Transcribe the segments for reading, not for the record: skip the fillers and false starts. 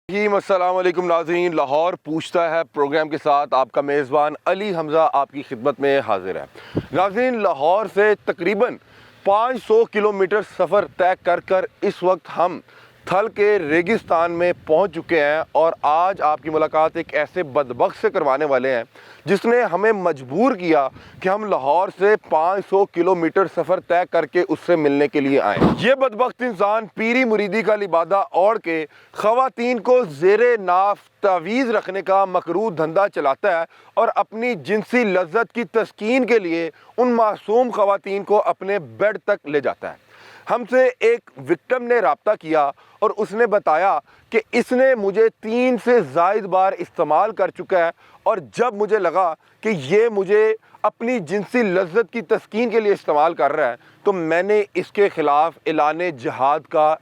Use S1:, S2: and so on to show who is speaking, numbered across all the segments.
S1: السلام علیکم ناظرین، لاہور پوچھتا ہے پروگرام کے ساتھ آپ کا میزبان علی حمزہ آپ کی خدمت میں حاضر ہے۔ ناظرین، لاہور سے تقریباً 500 کلومیٹر سفر طے کر اس وقت ہم تھل کے ریگستان میں پہنچ چکے ہیں، اور آج آپ کی ملاقات ایک ایسے بدبخت سے کروانے والے ہیں جس نے ہمیں مجبور کیا کہ ہم لاہور سے 500 کلومیٹر سفر طے کر کے اس سے ملنے کے لیے آئیں۔ یہ بدبخت انسان پیری مریدی کا لبادہ اوڑھ کے خواتین کو زیر ناف تعویذ رکھنے کا مکروہ دھندا چلاتا ہے، اور اپنی جنسی لذت کی تسکین کے لیے ان معصوم خواتین کو اپنے بیڈ تک لے جاتا ہے۔ ہم سے ایک وکٹم نے رابطہ کیا اور اس نے بتایا کہ اس نے مجھے 3 سے زائد بار استعمال کر چکا ہے، اور جب مجھے لگا کہ یہ مجھے اپنی جنسی لذت کی تسکین کے لیے استعمال کر رہا ہے تو میں نے اس کے خلاف اعلان جہاد کا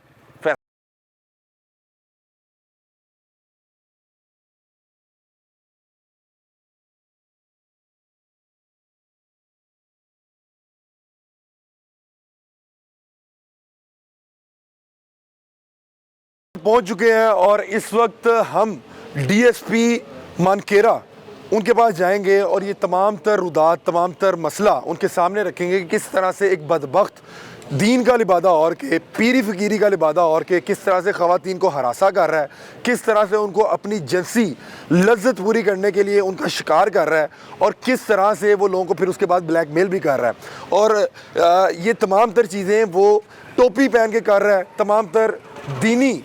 S1: پہنچ چکے ہیں، اور اس وقت ہم ڈی ایس پی مانکیرا ان کے پاس جائیں گے اور یہ تمام تر رودات، تمام تر مسئلہ ان کے سامنے رکھیں گے کہ کس طرح سے ایک بدبخت دین کا لبادہ اور کے پیری فقیری کا لبادہ اور کے کس طرح سے خواتین کو ہراساں کر رہا ہے، کس طرح سے ان کو اپنی جنسی لذت پوری کرنے کے لیے ان کا شکار کر رہا ہے، اور کس طرح سے وہ لوگوں کو پھر اس کے بعد بلیک میل بھی کر رہا ہے، اور یہ تمام تر چیزیں وہ ٹوپی پہن کے کر رہا ہے، تمام تر دینی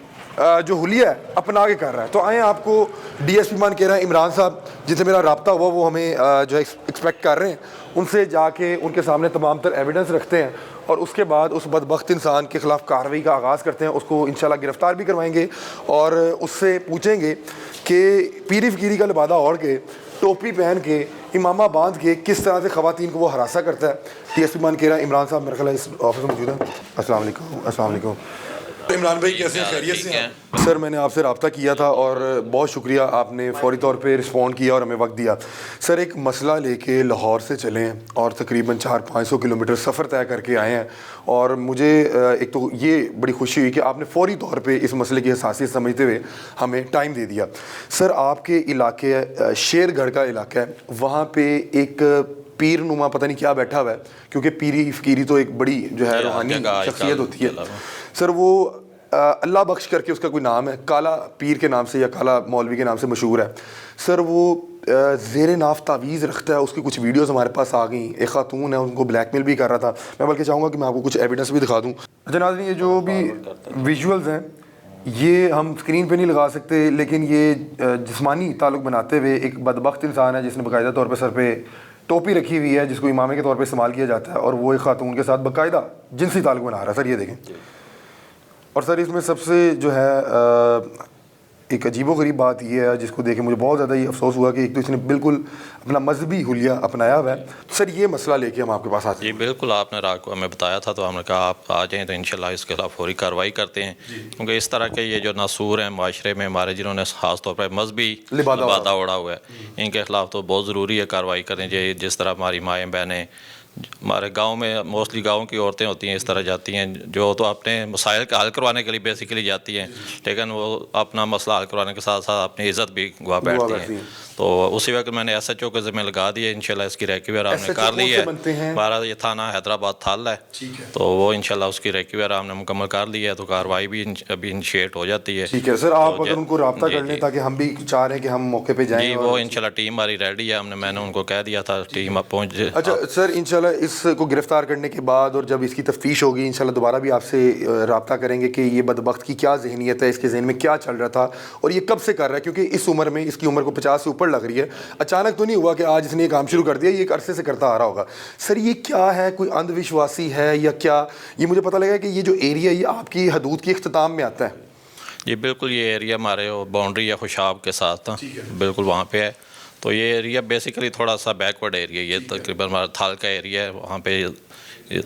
S1: جو حلیہ ہے اپنا کے کر رہا ہے۔ تو آئیں آپ کو ڈی ایس پی مانکیرا عمران صاحب جن سے میرا رابطہ ہوا، وہ ہمیں جو ہے ایکسپیکٹ کر رہے ہیں، ان سے جا کے ان کے سامنے تمام تر ایویڈنس رکھتے ہیں، اور اس کے بعد اس بدبخت انسان کے خلاف کارروائی کا آغاز کرتے ہیں، اس کو انشاءاللہ گرفتار بھی کروائیں گے، اور اس سے پوچھیں گے کہ پیری فقیری کا لبادہ اوڑھ کے، ٹوپی پہن کے، امامہ باندھ کے کس طرح سے خواتین کو وہ ہراساں کرتا ہے۔ ڈی ایس پی مانکیرا عمران صاحب میرے خیال ہے اس آفس میں موجود ہیں۔ السلام علیکم۔ السلام علیکم عمران بھائی، کیسے ہیں؟ خیریت سے ہیں؟ سر، میں نے آپ سے رابطہ کیا تھا اور بہت شکریہ، آپ نے فوری طور پہ رسپونڈ کیا اور ہمیں وقت دیا۔ سر، ایک مسئلہ لے کے لاہور سے چلے ہیں اور تقریباً 400-500 کلومیٹر سفر طے کر کے آئے ہیں، اور مجھے ایک تو یہ بڑی خوشی ہوئی کہ آپ نے فوری طور پہ اس مسئلے کی حساسیت سمجھتے ہوئے ہمیں ٹائم دے دیا۔ سر، آپ کے علاقے شیر گڑھ کا علاقہ ہے، وہاں پہ ایک پیر نما پتہ نہیں کیا بیٹھا ہوا ہے، کیونکہ پیری فقیری تو ایک بڑی جو ہے روحانی شخصیت ہوتی ہے۔ سر، وہ اللہ بخش کر کے اس کا کوئی نام ہے، کالا پیر کے نام سے یا کالا مولوی کے نام سے مشہور ہے۔ سر، وہ زیر ناف تعویذ رکھتا ہے، اس کی کچھ ویڈیوز ہمارے پاس آ گئیں، ایک خاتون ہے ان کو بلیک میل بھی کر رہا تھا۔ میں بلکہ چاہوں گا کہ میں آپ کو کچھ ایویڈنس بھی دکھا دوں۔ اچھا ناظرین، یہ جو بھی ویژولز ہیں یہ ہم اسکرین پہ نہیں لگا سکتے، لیکن یہ جسمانی تعلق بناتے ہوئے ایک بدبخت انسان ہے جس نے باقاعدہ طور پہ سر پہ ٹوپی رکھی ہوئی ہے، جس کو امامے کے طور پہ استعمال کیا جاتا ہے، اور وہ ایک خاتون کے ساتھ باقاعدہ جنسی تعلق بنا رہا ہے۔ سر یہ دیکھیں، اور سر اس میں سب سے جو ہے ایک عجیب و غریب بات یہ ہے جس کو دیکھ کے مجھے بہت زیادہ یہ افسوس ہوا کہ ایک تو اس نے بالکل اپنا مذہبی حلیہ اپنایا ہوا ہے۔ سر، یہ مسئلہ لے کے ہم آپ کے پاس آتے ہیں۔
S2: جی بالکل، آپ نے رات کو ہمیں بتایا تھا تو ہم نے کہا آپ آ جائیں تو انشاءاللہ اس کے خلاف فوری کارروائی کرتے ہیں، کیونکہ اس طرح کے یہ جو ناسور ہیں معاشرے میں ہمارے، جنہوں نے خاص طور پر مذہبی لبادہ اوڑھا ہوا ہے، ان کے خلاف تو بہت ضروری ہے کارروائی کریں۔ جس طرح ہماری مائیں بہنیں ہمارے گاؤں میں، موسٹلی گاؤں کی عورتیں ہوتی ہیں، اس طرح جاتی ہیں جو تو اپنے مسائل کا حل کروانے کے لیے بیسیکلی جاتی ہیں، لیکن وہ اپنا مسئلہ حل کروانے کے ساتھ ساتھ اپنی عزت بھی گوا بیٹھتی ہیں۔ تو اسی وقت میں نے ایس ایچ او کے ذمہ لگا دی ہے، انشاءاللہ اس کی ریکیور ہم نے کر لی ہے۔ ہمارا یہ تھانہ حیدرآباد تھل ہے، تو وہ انشاءاللہ اس کی ریکیور ہم نے مکمل کر لی ہے، تو کارروائی بھی ابھی انیشیٹ ہو جاتی ہے۔
S1: ٹھیک ہے سر، آپ اگر ان کو رابطہ کر لیں تاکہ ہم بھی چاہ رہے ہیں کہ ہم موقع پہ جائیں۔
S2: جی وہ انشاءاللہ ٹیم ہماری ریڈی ہے، میں نے ان کو کہہ دیا تھا ٹیم اب پہنچ جائے۔
S1: اچھا سر، انشاءاللہ اس کو گرفتار کرنے کے بعد اور جب اس کی تفتیش ہوگی انشاءاللہ دوبارہ بھی آپ سے رابطہ کریں گے کہ یہ بدبخت کی کیا ذہنیت ہے، اس کے ذہن میں کیا چل رہا تھا اور یہ کب سے کر رہا ہے، کیونکہ اس عمر میں، اس کی عمر کو 50 سے اوپر لگ رہی ہے، اچانک تو نہیں ہوا کہ آج اس نے یہ کام شروع کر دیا، یہ ایک عرصے سے کرتا آ رہا ہوگا۔ سر، یہ کیا ہے، کوئی اندھ وشواسی ہے یا کیا؟ یہ مجھے پتہ لگا کہ یہ جو ایریا یہ آپ کی حدود کی اختتام میں آتا ہے۔
S2: جی بالکل، یہ ایریا ہمارے باؤنڈری ہے خوشاب کے ساتھ، بالکل وہاں پہ ہے۔ تو یہ ایریا بیسیکلی تھوڑا سا بیکورڈ ایریا، یہ تقریباً ہمارا تھال کا ایریا ہے، وہاں پہ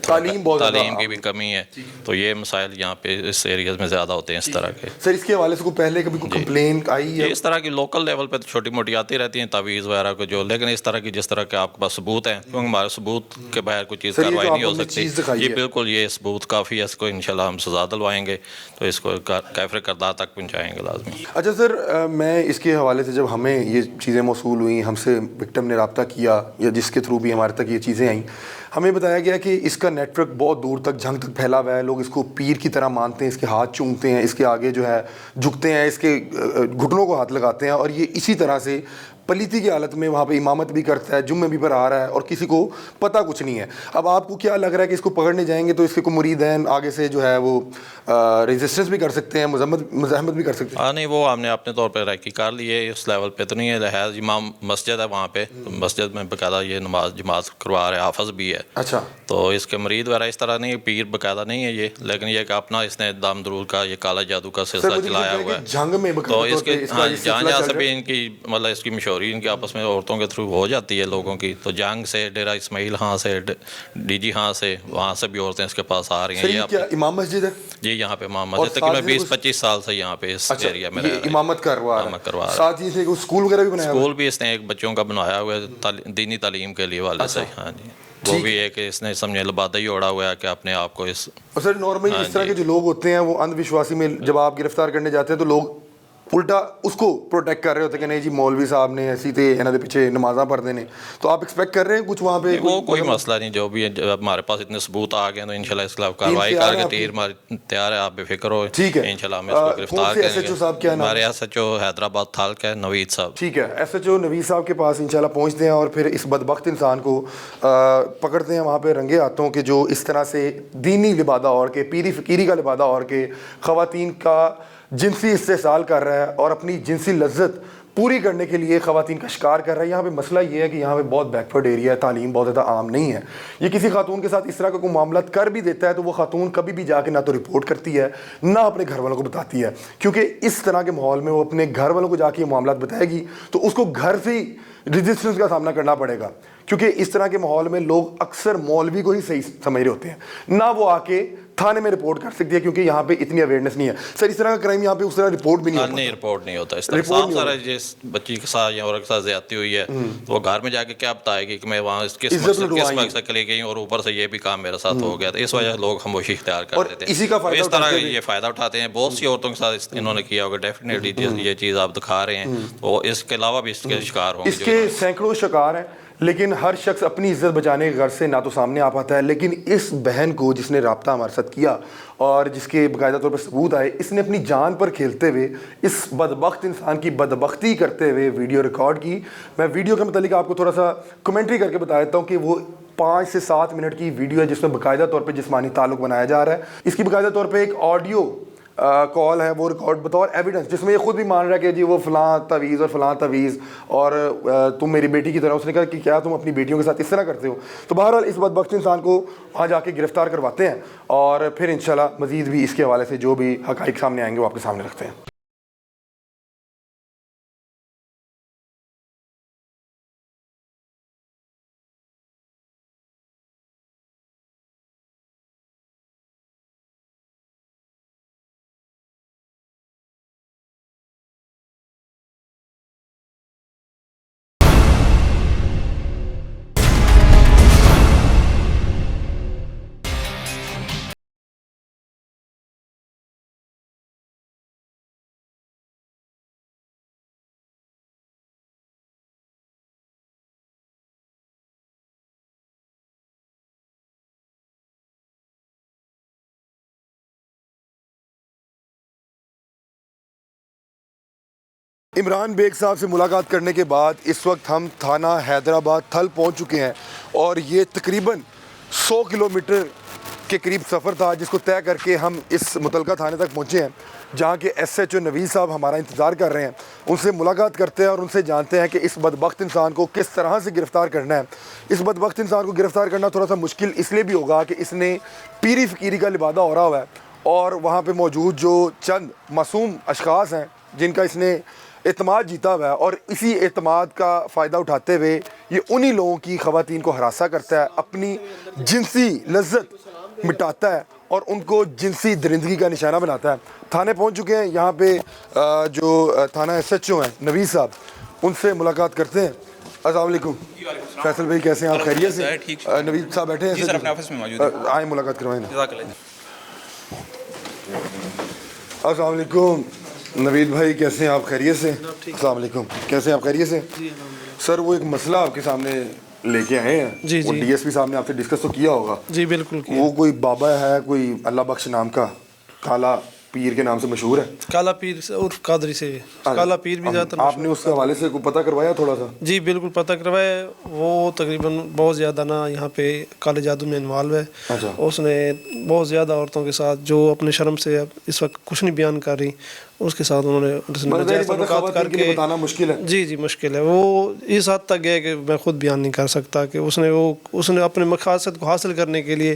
S1: تعلیم بہت زیادہ
S2: تعلیم کی بھی کمی ہے, تو یہ مسائل یہاں پہ اس ایریاز میں زیادہ ہوتے ہیں اس طرح کے.
S1: سر اس کے حوالے سے کوئی پہلے کبھی کوئی کمپلین آئی ہے؟
S2: اس طرح کی لوکل لیول پہ چھوٹی موٹی آتی رہتی ہیں تعویذ وغیرہ کو جو, لیکن اس طرح کی جس طرح کے آپ کے پاس ثبوت ہیں, کیونکہ ہمارے ثبوت کے بغیر کوئی چیز کارروائی نہیں ہو سکتی. جی بالکل, یہ ثبوت کافی ہے, اس کو انشاءاللہ ہم سزا دلوائیں گے, تو اس کو کیفر کردار تک پہنچائیں گے لازمی.
S1: اچھا سر, میں اس کے حوالے سے جب ہمیں یہ چیزیں موصول ہوئیں, ہم سے وکٹم نے رابطہ کیا یا جس کے تھرو بھی ہمارے تک یہ چیزیں آئیں, ہمیں بتایا گیا کہ اس کا نیٹ ورک بہت دور تک جھنگ تک پھیلا ہوا ہے. لوگ اس کو پیر کی طرح مانتے ہیں, اس کے ہاتھ چومتے ہیں, اس کے آگے جو ہے جھکتے ہیں, اس کے گھٹنوں کو ہاتھ لگاتے ہیں, اور یہ اسی طرح سے پلیتی کی حالت میں وہاں پہ امامت بھی کرتا ہے, جمعے بھی پر آ رہا ہے, اور کسی کو پتہ کچھ نہیں ہے. اب آپ کو کیا لگ رہا ہے کہ اس کو پکڑنے جائیں گے تو اس کے کوئی مریدین آگے سے جو ہے وہ ریزسٹنس بھی کر سکتے ہیں, مزاحمت بھی کر سکتے ہیں؟
S2: ہاں نہیں, وہ ہم نے اپنے طور پہ ریکی کر لی ہے, اس لیول پہ تو نہیں ہے. لحاظ امام مسجد ہے وہاں پہ, مسجد میں باقاعدہ یہ نماز جماعت کروا رہے, حافظ بھی ہے.
S1: اچھا,
S2: تو اس کے مرید وغیرہ اس طرح نہیں ہے, پیر باقاعدہ نہیں ہے یہ, لیکن یہ کہ اپنا اس نے دام درود کا یہ کالا جادو کا سلسلہ چلایا ہوا ہے.
S1: جنگ میں
S2: تو اس کے جہاں جہاں سے بھی ان کی مطلب اس کی مشہوری ان کے آپس میں عورتوں کے تھرو ہو جاتی ہے لوگوں کی. تو جنگ سے, ڈیرہ اسماعیل خان سے, ڈی جی خان سے, وہاں سے بھی عورتیں اس کے پاس آ رہی ہیں.
S1: یہ کیا امام مسجد ہے؟
S2: جی یہاں پہ امام مسجد, تقریباً 20-25 سال سے یہاں پہ اس ایریا میں
S1: امامت کروا رہا ہے. ساتھ ہی اسکول وغیرہ بھی بنایا,
S2: اسکول بھی اس نے ایک بچوں کا بنایا ہوا ہے دینی تعلیم کے لیے والے سے. ہاں جی, وہ بھی ہے کہ اس نے سمجھے لبادہ ہی اوڑا ہوا ہے کہ اپنے آپ کو اس.
S1: اور سر نارملی اس طرح کے جو لوگ ہوتے ہیں وہ اندھ وشواسی میں جب آپ گرفتار کرنے جاتے ہیں تو لوگ الٹا اس کو پروٹیکٹ کر رہے ہوتے ہیں کہ نہیں جی مولوی صاحب نے ایسی تھے انہوں نے پیچھے نمازاں پڑھتے ہیں. تو آپ ایکسپیکٹ کر رہے ہیں کچھ وہاں پہ؟
S2: وہ کوئی مسئلہ نہیں, جو بھی ہے جب ہمارے پاس اتنے ثبوت آ گئے تو انشاءاللہ اس خلاف کارروائی کر کے تیر تیار ہے, آپ بے فکر ہو.
S1: ٹھیک ہے,
S2: انشاءاللہ ہم اس کو گرفتار کریں گے.
S1: ہمارے
S2: ہمارے ایس ایچ او حیدرآباد تھال کے نوید صاحب.
S1: ٹھیک ہے, ایس ایچ او نوید صاحب کے پاس انشاءاللہ پہنچتے ہیں اور پھر اس بدبخت انسان کو پکڑتے ہیں وہاں پہ رنگے ہاتھوں کہ جو اس طرح سے دینی لبادہ اوڑھ کے, پیری فقیری کا لبادہ اوڑھ کے خواتین کا جنسی استحصال کر رہا ہے اور اپنی جنسی لذت پوری کرنے کے لیے خواتین کا شکار کر رہا ہے. یہاں پہ مسئلہ یہ ہے کہ یہاں پہ بہت بیکورڈ ایریا ہے, تعلیم بہت زیادہ عام نہیں ہے. یہ کسی خاتون کے ساتھ اس طرح کا کوئی معاملات کر بھی دیتا ہے تو وہ خاتون کبھی بھی جا کے نہ تو رپورٹ کرتی ہے نہ اپنے گھر والوں کو بتاتی ہے, کیونکہ اس طرح کے ماحول میں وہ اپنے گھر والوں کو جا کے یہ معاملات بتائے گی تو اس کو گھر سے ہی ریزسٹنس کا سامنا کرنا پڑے گا, کیونکہ اس طرح کے ماحول میں لوگ اکثر مولوی کو ہی صحیح سمجھ رہے ہوتے ہیں, نہ وہ آ کے تھانے میں رپورٹ کر سکتی ہے کیونکہ یہاں پہ اتنی اویئرنیس نہیں ہے. سر اس طرح کا کرائم یہاں پہ اس طرح رپورٹ بھی نہیں ہوتا.
S2: نہیں, رپورٹ نہیں ہوتا اس طرح. صاف سارا جس بچی کے ساتھ یا عورت کے ساتھ زیادتی ہوئی ہے تو وہ گھر میں جا کے کیا بتائے گی کہ میں وہاں کس مقصد کے لیے گئی اور اوپر سے یہ بھی کام میرے ساتھ ہو گیا. تو اس وجہ سے لوگ خاموشی اختیار کر دیتے ہیں,
S1: اسی کا فائدہ
S2: اس طرح یہ فائدہ اٹھاتے ہیں. بہت سی عورتوں کے ساتھ انہوں نے کیا ہوگا, ڈیفینیٹلی یہ چیز آپ دکھا رہے ہیں تو اس کے علاوہ بھی اس کے شکار ہوں گے.
S1: اس کے سینکڑوں شکار ہیں, لیکن ہر شخص اپنی عزت بچانے کے غرض سے نہ تو سامنے آ پاتا ہے. لیکن اس بہن کو جس نے رابطہ ہمارے ساتھ کیا اور جس کے باقاعدہ طور پر ثبوت آئے, اس نے اپنی جان پر کھیلتے ہوئے اس بدبخت انسان کی بدبختی کرتے ہوئے ویڈیو ریکارڈ کی. میں ویڈیو کے متعلق آپ کو تھوڑا سا کمنٹری کر کے بتا دیتا ہوں کہ وہ 5 سے 7 منٹ کی ویڈیو ہے جس میں باقاعدہ طور پہ جسمانی تعلق بنایا جا رہا ہے. اس کی باقاعدہ طور پہ ایک آڈیو کال ہے وہ ریکارڈ بطور ایویڈنس, جس میں یہ خود بھی مان رہا ہے کہ جی وہ فلاں تعویذ اور فلاں تعویذ اور تم میری بیٹی کی طرح. اس نے کہا کہ کیا تم اپنی بیٹیوں کے ساتھ اس طرح کرتے ہو. تو بہرحال اس بدبخت انسان کو وہاں جا کے گرفتار کرواتے ہیں اور پھر انشاءاللہ مزید بھی اس کے حوالے سے جو بھی حقائق سامنے آئیں گے وہ آپ کے سامنے رکھتے ہیں. عمران بیگ صاحب سے ملاقات کرنے کے بعد اس وقت ہم تھانہ حیدرآباد تھل پہنچ چکے ہیں اور یہ تقریباً 100 کلومیٹر کے قریب سفر تھا جس کو طے کر کے ہم اس متعلقہ تھانے تک پہنچے ہیں, جہاں کے ایس ایچ او نوید صاحب ہمارا انتظار کر رہے ہیں. ان سے ملاقات کرتے ہیں اور ان سے جانتے ہیں کہ اس بدبخت انسان کو کس طرح سے گرفتار کرنا ہے. اس بدبخت انسان کو گرفتار کرنا تھوڑا سا مشکل اس لیے بھی ہوگا کہ اس نے پیری فقیری کا لبادہ اوڑھا ہوا ہے اور وہاں پہ موجود جو چند معصوم اشخاص ہیں جن کا اس نے اعتماد جیتا ہوا ہے اور اسی اعتماد کا فائدہ اٹھاتے ہوئے یہ انہی لوگوں کی خواتین کو ہراساں کرتا ہے, اپنی جنسی لذت مٹاتا ہے اور ان کو جنسی درندگی کا نشانہ بناتا ہے. تھانے پہنچ چکے ہیں, یہاں پہ جو تھانہ ایس ایچ او ہیں نوید صاحب, ان سے ملاقات کرتے ہیں. السلام علیکم فیصل بھائی, کیسے ہیں آپ؟ خیریت سے؟ نوید صاحب بیٹھے ہیں
S3: جی سر, اپنے آفس میں موجود ہیں,
S1: آئیں ملاقات کروائیں نا.
S3: جزاک اللہ.
S1: السلام علیکم نوید بھائی, کیسے ہیں آپ؟ خیریت سے؟ السلام علیکم, کیسے ہیں آپ؟ خیریت سے؟ سر وہ ایک مسئلہ آپ کے سامنے لے کے آئے ہیں, وہ ڈی ایس پی صاحب نے آپ سے ڈسکس تو کیا ہوگا.
S4: جی بالکل.
S1: وہ کوئی بابا ہے, کوئی اللہ بخش نام کا, کالا پیر کے نام سے مشہور ہے,
S4: کالا پیر عرف قادری سے, کالا پیر بھی زیادہ.
S1: آپ نے اس کے حوالے سے کوئی پتہ کروایا تھوڑا سا؟
S4: جی بالکل پتہ کروایا. وہ تقریباً بہت زیادہ نا یہاں پہ کالے جادو میں انوالو ہے. اس نے بہت زیادہ عورتوں کے ساتھ جو اپنے شرم سے اب اس وقت کچھ نہیں بیان کر رہی, اس کے ساتھ انہوں نے ناجائز تعلقات کر کے
S1: بتانا مشکل ہے.
S4: جی مشکل ہے. وہ اس حد تک گئے کہ میں خود بیان نہیں کر سکتا کہ اس نے اپنے مقاصد کو حاصل کرنے کے لیے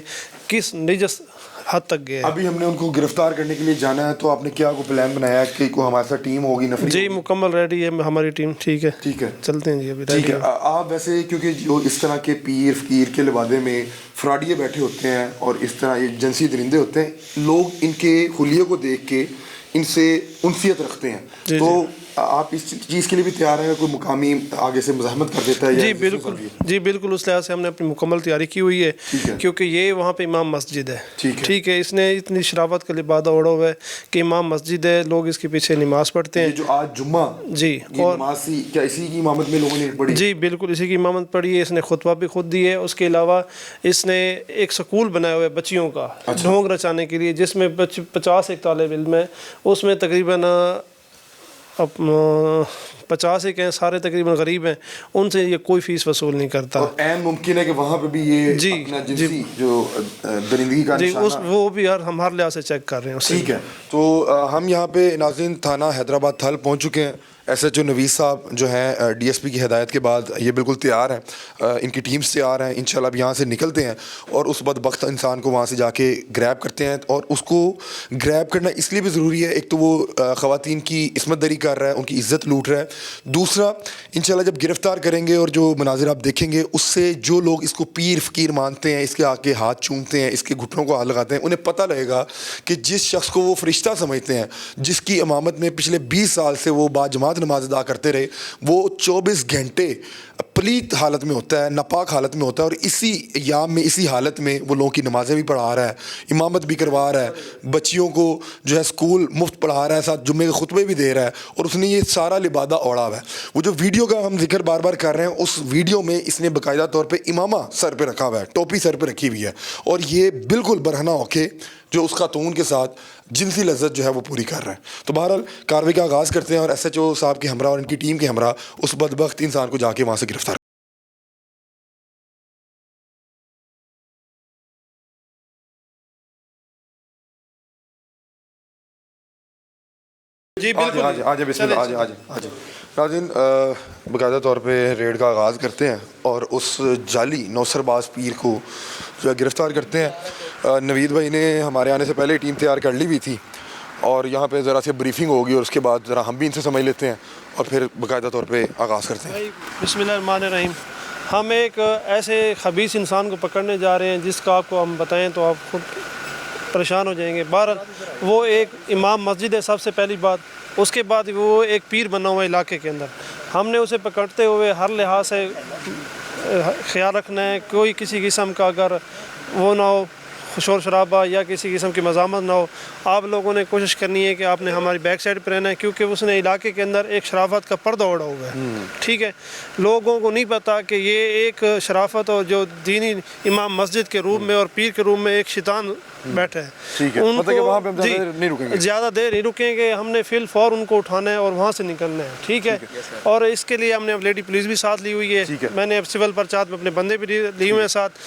S4: کس نجس حد تک گئے.
S1: ابھی ہم نے ان کو گرفتار کرنے کے لیے جانا ہے, تو آپ نے کیا کوئی پلان بنایا کہ کوئی ہمارے ساتھ ٹیم ہوگی نفری؟
S4: جی مکمل ریڈی ہے ہماری ٹیم. ٹھیک ہے چلتے ہیں جی ابھی.
S1: ٹھیک ہے. آپ ویسے کیونکہ جو اس طرح کے پیر فقیر کے لبادے میں فراڈیے بیٹھے ہوتے ہیں اور اس طرح یہ جنسی درندے ہوتے ہیں, لوگ ان کے حلیے کو دیکھ کے ان سے انسیت رکھتے ہیں, تو آپ اس چیز کے لیے بھی تیار ہیں کوئی مقامی آگے سے مزاحمت کر دیتا ہے؟
S4: جی بالکل. اس لحاظ سے ہم نے اپنی مکمل تیاری کی ہوئی ہے, کیونکہ یہ وہاں پہ امام مسجد ہے. ٹھیک ہے. اس نے اتنی شرافت کا لبادہ اوڑھا ہوا ہے کہ امام مسجد ہے, لوگ اس کے پیچھے نماز پڑھتے ہیں.
S1: جو آج جمعہ,
S4: جی,
S1: اور کیا اسی کی امامت میں لوگوں نے پڑھی؟
S4: جی بالکل اسی کی امامت پڑھی ہے. اس نے خطبہ بھی خود دی ہے. اس کے علاوہ اس نے ایک سکول بنایا ہوا ہے بچیوں کا, ڈھونگ رچانے کے لیے, جس میں 50 ایک طالب علم ہے. اس میں تقریباً 50 ایک ہیں, سارے تقریباً غریب ہیں. ان سے یہ کوئی فیس وصول نہیں کرتا.
S1: اور عین ممکن ہے کہ وہاں پہ بھی یہ اپنا جنسی جو درندگی کا نشانہ
S4: وہ بھی ہم ہر لحاظ سے چیک کر رہے ہیں.
S1: ٹھیک ہے. تو ہم یہاں پہ ناظرین تھانہ حیدرآباد تھل پہنچ چکے ہیں. ایس ایچ او نوید صاحب جو ہیں ڈی ایس پی کی ہدایت کے بعد یہ بالکل تیار ہیں, ان کی ٹیمز تیار ہیں. انشاءاللہ اب یہاں سے نکلتے ہیں اور اس بدبخت انسان کو وہاں سے جا کے گریب کرتے ہیں. اور اس کو گریب کرنا اس لیے بھی ضروری ہے, ایک تو وہ خواتین کی عصمت دری کر رہا ہے, ان کی عزت لوٹ رہا ہے. دوسرا انشاءاللہ جب گرفتار کریں گے اور جو مناظر آپ دیکھیں گے, اس سے جو لوگ اس کو پیر فقیر مانتے ہیں, اس کے آگے ہاتھ چومتے ہیں, اس کے گھٹنوں کو ہاتھ لگاتے ہیں, انہیں پتہ لگے گا کہ جس شخص کو وہ فرشتہ سمجھتے ہیں, جس کی امامت میں پچھلے 20 سال سے وہ باجماعت نماز ادا کرتے رہے, وہ 24 گھنٹے پلیت حالت میں ہوتا ہے, ناپاک حالت میں ہوتا ہے, اور اسی ایام میں اسی حالت میں وہ لوگوں کی نمازیں بھی پڑھا رہا ہے, امامت بھی کروا رہا ہے, بچیوں کو جو ہے اسکول مفت پڑھا رہا ہے, ساتھ جمعے کے خطبے بھی دے رہا ہے, اور اس نے یہ سارا لبادہ اوڑھا ہوا ہے. وہ جو ویڈیو کا ہم ذکر بار بار کر رہے ہیں, اس ویڈیو میں اس نے باقاعدہ طور پہ امامہ سر پہ رکھا ہوا ہے, ٹوپی سر پہ رکھی ہوئی ہے, اور یہ بالکل برہنہ ہو کے جو اس خاتون کے ساتھ جنسی لذت جو ہے وہ پوری کر رہے ہیں. تو بہرحال کارروائی کا آغاز کرتے ہیں اور ایس ایچ او صاحب کے ہمراہ اور ان کی ٹیم کے ہمراہ اس بدبخت انسان کو جا کے وہاں سے گرفتار.
S4: جی بالکل.
S1: آج بسم اللہ, آج ناظرین باقاعدہ طور پہ ریڈ کا آغاز کرتے ہیں اور اس جعلی نوسر باز پیر کو جو ہے گرفتار کرتے ہیں. نوید بھائی نے ہمارے آنے سے پہلے ٹیم تیار کر لی ہوئی تھی, اور یہاں پہ ذرا سی بریفنگ ہوگی, اور اس کے بعد ذرا ہم بھی ان سے سمجھ لیتے ہیں اور پھر باقاعدہ طور پہ آغاز کرتے ہیں.
S4: بسم اللہ الرحمن الرحیم. ہم ایک ایسے خبیث انسان کو پکڑنے جا رہے ہیں جس کا آپ کو ہم بتائیں تو آپ خود پریشان ہو جائیں گے. بہرحال وہ ایک امام مسجد ہے سب سے پہلی بات, اس کے بعد وہ ایک پیر بنا ہوا ہے علاقے کے اندر. ہم نے اسے پکڑتے ہوئے ہر لحاظ سے خیال رکھنا ہے, کوئی کسی قسم کا اگر وہ نہ ہو, شور شرابہ یا کسی قسم کی مزاحمت نہ ہو. آپ لوگوں نے کوشش کرنی ہے کہ آپ نے ہماری بیک سائڈ پہ رہنا ہے, کیونکہ اس نے علاقے کے اندر ایک شرافت کا پردہ اوڑھا ہوا ہے. ٹھیک ہے. لوگوں کو نہیں پتا کہ یہ ایک شرافت اور جو دینی امام مسجد کے روم میں اور پیر کے روم میں ایک شیطان بیٹھے ہیں.
S1: ٹھیک ہے. مطلب کہ وہاں پہ ہم
S4: زیادہ دیر نہیں رکیں گے. ہم نے فی الفور ان کو اٹھانا ہے اور وہاں سے نکلنا ہے. ٹھیک ہے. اور اس کے لیے ہم نے اب لیڈی پولیس بھی ساتھ لی ہوئی ہے. میں نے اب سول پرچات میں اپنے بندے بھی لیے ہوئے ہیں ساتھ.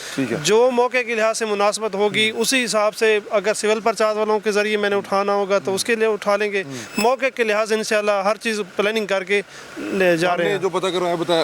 S4: جو موقع کے لحاظ سے مناسبت ہوگی اسی حساب سے, اگر سول پرچات والوں کے ذریعے میں نے اٹھانا ہوگا تو اس کے لیے اٹھا لیں گے. موقع کے لحاظ سے انشاءاللہ ہر چیز پلاننگ کر کے لے جا رہے ہیں.
S1: جو پتہ کروایا بتایا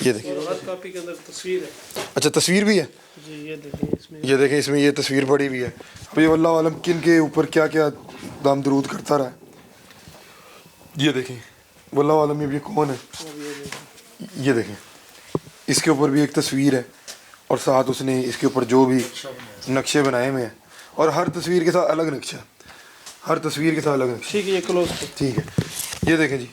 S1: یہ دیکھیں,
S4: ہر کاپی کے اندر تصویر ہے.
S1: اچھا تصویر بھی ہے,
S4: جی یہ دیکھیں اس میں.
S1: یہ دیکھیں اس میں یہ تصویر پڑی ہوئی ہے. اب یہ واللہ عالم کن کے اوپر کیا کیا دام درود کرتا رہا ہے. یہ دیکھیں واللہ عالم یہ کون ہے. یہ دیکھیں اس کے اوپر بھی ایک تصویر ہے, اور ساتھ اس نے اس کے اوپر جو بھی نقشے بنائے ہوئے ہیں, اور ہر تصویر کے ساتھ الگ نقشہ, ہر تصویر کے ساتھ الگ نقشہ.
S4: ٹھیک ہے یہ کلوز.
S1: ٹھیک ہے یہ دیکھیں جی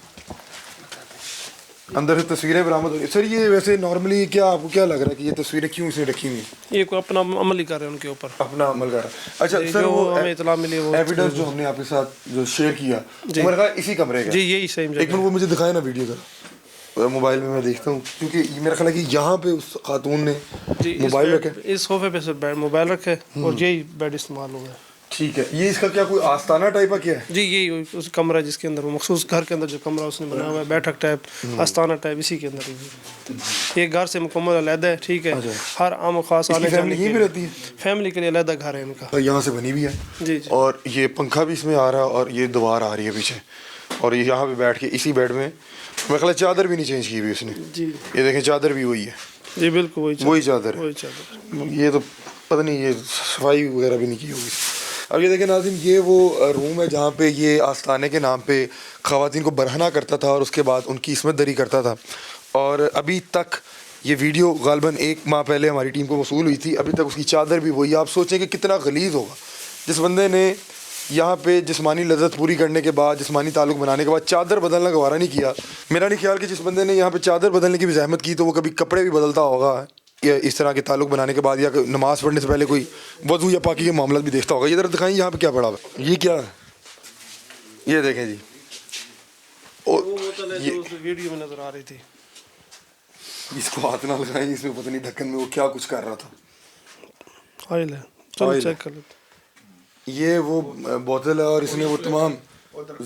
S1: اندر سے تصویریں برآمد ہو رہی ہیں. سر یہ ویسے نارملی کیا آپ کو کیا لگ رہا ہے کہ یہ تصویریں کیوں اس نے رکھی ہوئی ہیں؟
S4: یہ کوئی اپنا عمل ہی کر رہے ہیں ان کے اوپر,
S1: اپنا عمل کر رہا ہے. اچھا سر
S4: جو
S1: وہ
S4: ہمیں اطلاع ملی وہ
S1: ایویڈنس جو ہم نے آپ کے ساتھ جو شیئر کیا میرے خیال اسی کمرے کا.
S4: جی یہی سیم
S1: ایک
S4: جگہ.
S1: منٹ وہ مجھے دکھائے نا ویڈیو ذرا, موبائل میں دیکھتا ہوں, کیونکہ میرا خیال ہے کہ یہاں پہ اس خاتون نے
S4: جی
S1: موبائل رکھے,
S4: اس صوفے پہ سے موبائل رکھے اور یہی بیڈ استعمال ہوا ہے.
S1: ٹھیک ہے. یہ اس کا کیا کوئی آستانہ ٹائپ کا کیا ہے؟
S4: جی یہی اس کمرہ ہے جس کے اندر وہ مخصوص گھر کے اندر جو کمرہ اس نے بنایا ہوا ہے, بیٹھک ٹائپ آستانہ ٹائپ, اسی کے اندر ہی یہ گھر سے مکمل علیحدہ ہے. ٹھیک ہے, ہر عام و خاص آنے جانے
S1: یہیں
S4: کے
S1: پہ رہتی ہے,
S4: فیملی کے لیے علیحدہ گھر ہے ان کا.
S1: یہاں سے بنی ہوئی ہے.
S4: جی جی.
S1: اور یہ پنکھا بھی اس میں آ رہا ہے, اور یہ دیوار آ رہی ہے پیچھے, اور یہاں پہ بیٹھ کے اسی بیڈ میں میرا خیال ہے چادر بھی نہیں چینج کی ہوئی اس نے.
S4: جی
S1: یہ دیکھیں چادر بھی وہی ہے.
S4: جی بالکل
S1: وہی چادر ہے.
S4: وہی چادر.
S1: یہ تو پتہ نہیں یہ صفائی وغیرہ بھی نہیں کی ہوگی. اب یہ دیکھیں ناظرین, یہ وہ روم ہے جہاں پہ یہ آستانے کے نام پہ خواتین کو برہنہ کرتا تھا اور اس کے بعد ان کی عصمت دری کرتا تھا. اور ابھی تک یہ ویڈیو غالباً 1 ماہ پہلے ہماری ٹیم کو موصول ہوئی تھی, ابھی تک اس کی چادر بھی وہی. آپ سوچیں کہ کتنا غلیظ ہوگا. جس بندے نے یہاں پہ جسمانی لذت پوری کرنے کے بعد, جسمانی تعلق بنانے کے بعد چادر بدلنا گوارا نہیں کیا. میرا نہیں خیال کہ جس بندے نے یہاں پہ چادر بدلنے کی بھی زحمت کی تو وہ کبھی کپڑے بھی بدلتا ہوگا, یا اس طرح کے تعلق بنانے کے بعد, یا نماز پڑھنے سے پہلے کوئی وضو یا پاکی کے معاملات بھی دیکھتا ہوگا. یہ ذرا دکھائیں یہاں پہ کیا پڑا ہوا ہے, یہ کیا ہے, یہ دیکھیں جی.
S4: ویڈیو میں نظر آ رہی تھی.
S1: اس کو ہاتھ نہ لگائیں, اس میں پتہ نہیں ڈھکن میں وہ کیا کچھ کر رہا تھا.
S4: آئل ہے, چلو چیک کر لیتے.
S1: یہ وہ بوتل ہے, اور اس نے وہ تمام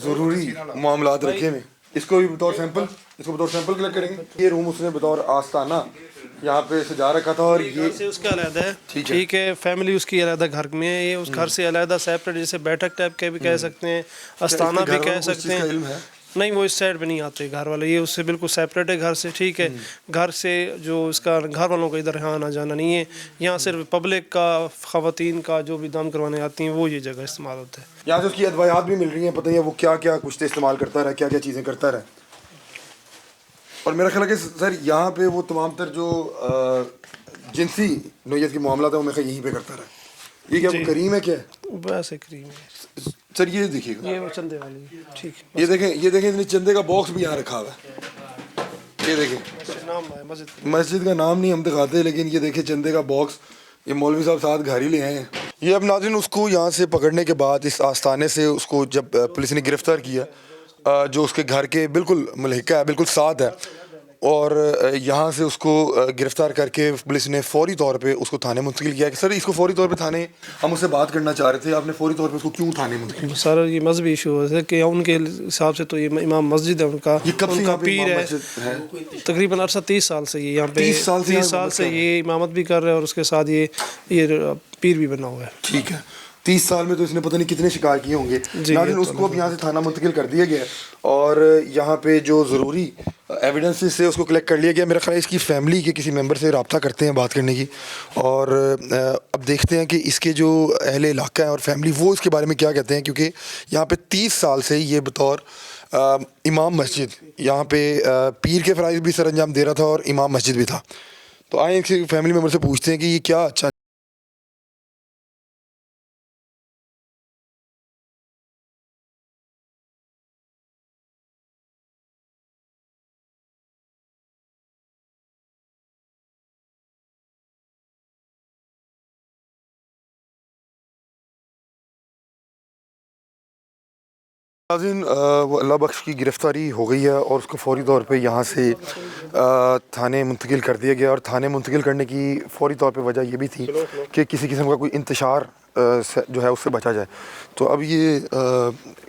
S1: ضروری معاملات رکھے ہوئے. اس کو بھی بطور سیمپل کلیکٹ کریں گے. یہ روم اس نے بطور آستانہ یہاں پہ سجا رکھا تھا, اور یہ
S4: سے اس کا علیحدہ ہے. ٹھیک ہے, فیملی اس کی علیحدہ گھر میں ہے, یہ اس گھر سے علیحدہ سیپریٹ, جیسے بیٹھک ٹائپ کے بھی کہہ سکتے ہیں, آستانہ بھی کہہ سکتے ہیں. نہیں وہ اس سائڈ پہ نہیں آتے گھر والے, یہ اس سے بالکل سیپریٹ ہے گھر سے. ٹھیک ہے, گھر سے جو اس کا گھر والوں کا ادھر آنا جانا نہیں ہے. یہاں صرف پبلک کا, خواتین کا جو بھی دم کروانے آتی ہیں وہ یہ جگہ استعمال ہوتا ہے.
S1: یہاں سے اس کی ادویات بھی مل رہی ہیں, پتہ نہیں وہ کیا کیا کچھ استعمال کرتا رہا, کیا کیا چیزیں کرتا رہا. اور میرا خیال ہے کہ سر یہاں پہ وہ تمام تر جو جنسی نوعیت کے معاملات ہیں وہ میرا خیال یہیں پہ کرتا رہا. یہ کیا کریم ہے, کیا ہے
S4: ویسے کریم ہے
S1: سر؟ یہ دیکھیے گا,
S4: یہ وہ چندے والی. ٹھیک ہے,
S1: یہ دیکھیں اس نے چندے کا باکس بھی یہاں رکھا ہوا ہے. یہ دیکھیں
S4: نام ہے مسجد.
S1: مسجد کا نام نہیں ہم دکھاتے, لیکن یہ دیکھیں چندے کا باکس, یہ مولوی صاحب ساتھ گھر ہی لے آئے ہیں. یہ اب ناظرین اس کو یہاں سے پکڑنے کے بعد اس آستانے سے اس کو جب پولیس نے گرفتار کیا, جو اس کے گھر کے بالکل ملحقہ ہے, بالکل ساتھ ہے, اور یہاں سے اس کو گرفتار کر کے پولیس نے فوری طور پہ اس کو تھانے منتقل کیا. کہ سر اس کو فوری طور پہ تھانے, ہم اس سے بات کرنا چاہ رہے تھے, آپ نے فوری طور پہ اس کو کیوں تھانے منتقل کیا؟
S4: سر یہ مذہبی ایشو ہے کہ ان کے حساب سے تو یہ امام مسجد ہے ان کا,
S1: یہ کب سے
S4: ان کا پیر ہے, تقریباً عرصہ 30 سال سے یہ یہاں پہ 30 سال سے یہ امامت بھی کر رہے ہیں, اور اس کے ساتھ یہ پیر بھی بنا ہوا ہے.
S1: ٹھیک ہے, 30 سال میں تو اس نے پتہ نہیں کتنے شکار کیے ہوں گے. ناظرین اس کو اب یہاں سے تھانہ منتقل کر دیا گیا, اور یہاں پہ جو ضروری ایویڈنسز سے اس کو کلیکٹ کر لیا گیا. میرا خیال ہے اس کی فیملی کے کسی ممبر سے رابطہ کرتے ہیں بات کرنے کی, اور اب دیکھتے ہیں کہ اس کے جو اہل علاقہ ہیں اور فیملی وہ اس کے بارے میں کیا کہتے ہیں, کیونکہ یہاں پہ 30 سال سے یہ بطور امام مسجد یہاں پہ پیر کے فرائض بھی سر انجام دے رہا تھا اور امام مسجد بھی تھا. تو آئیں اس فیملی ممبر سے پوچھتے ہیں کہ یہ کیا اچھا. ناظرین وہ اللہ بخش کی گرفتاری ہو گئی ہے, اور اس کو فوری طور پہ یہاں سے تھانے منتقل کر دیا گیا. اور تھانے منتقل کرنے کی فوری طور پہ وجہ یہ بھی تھی کہ کسی قسم کا کوئی انتشار جو ہے اس سے بچا جائے. تو اب یہ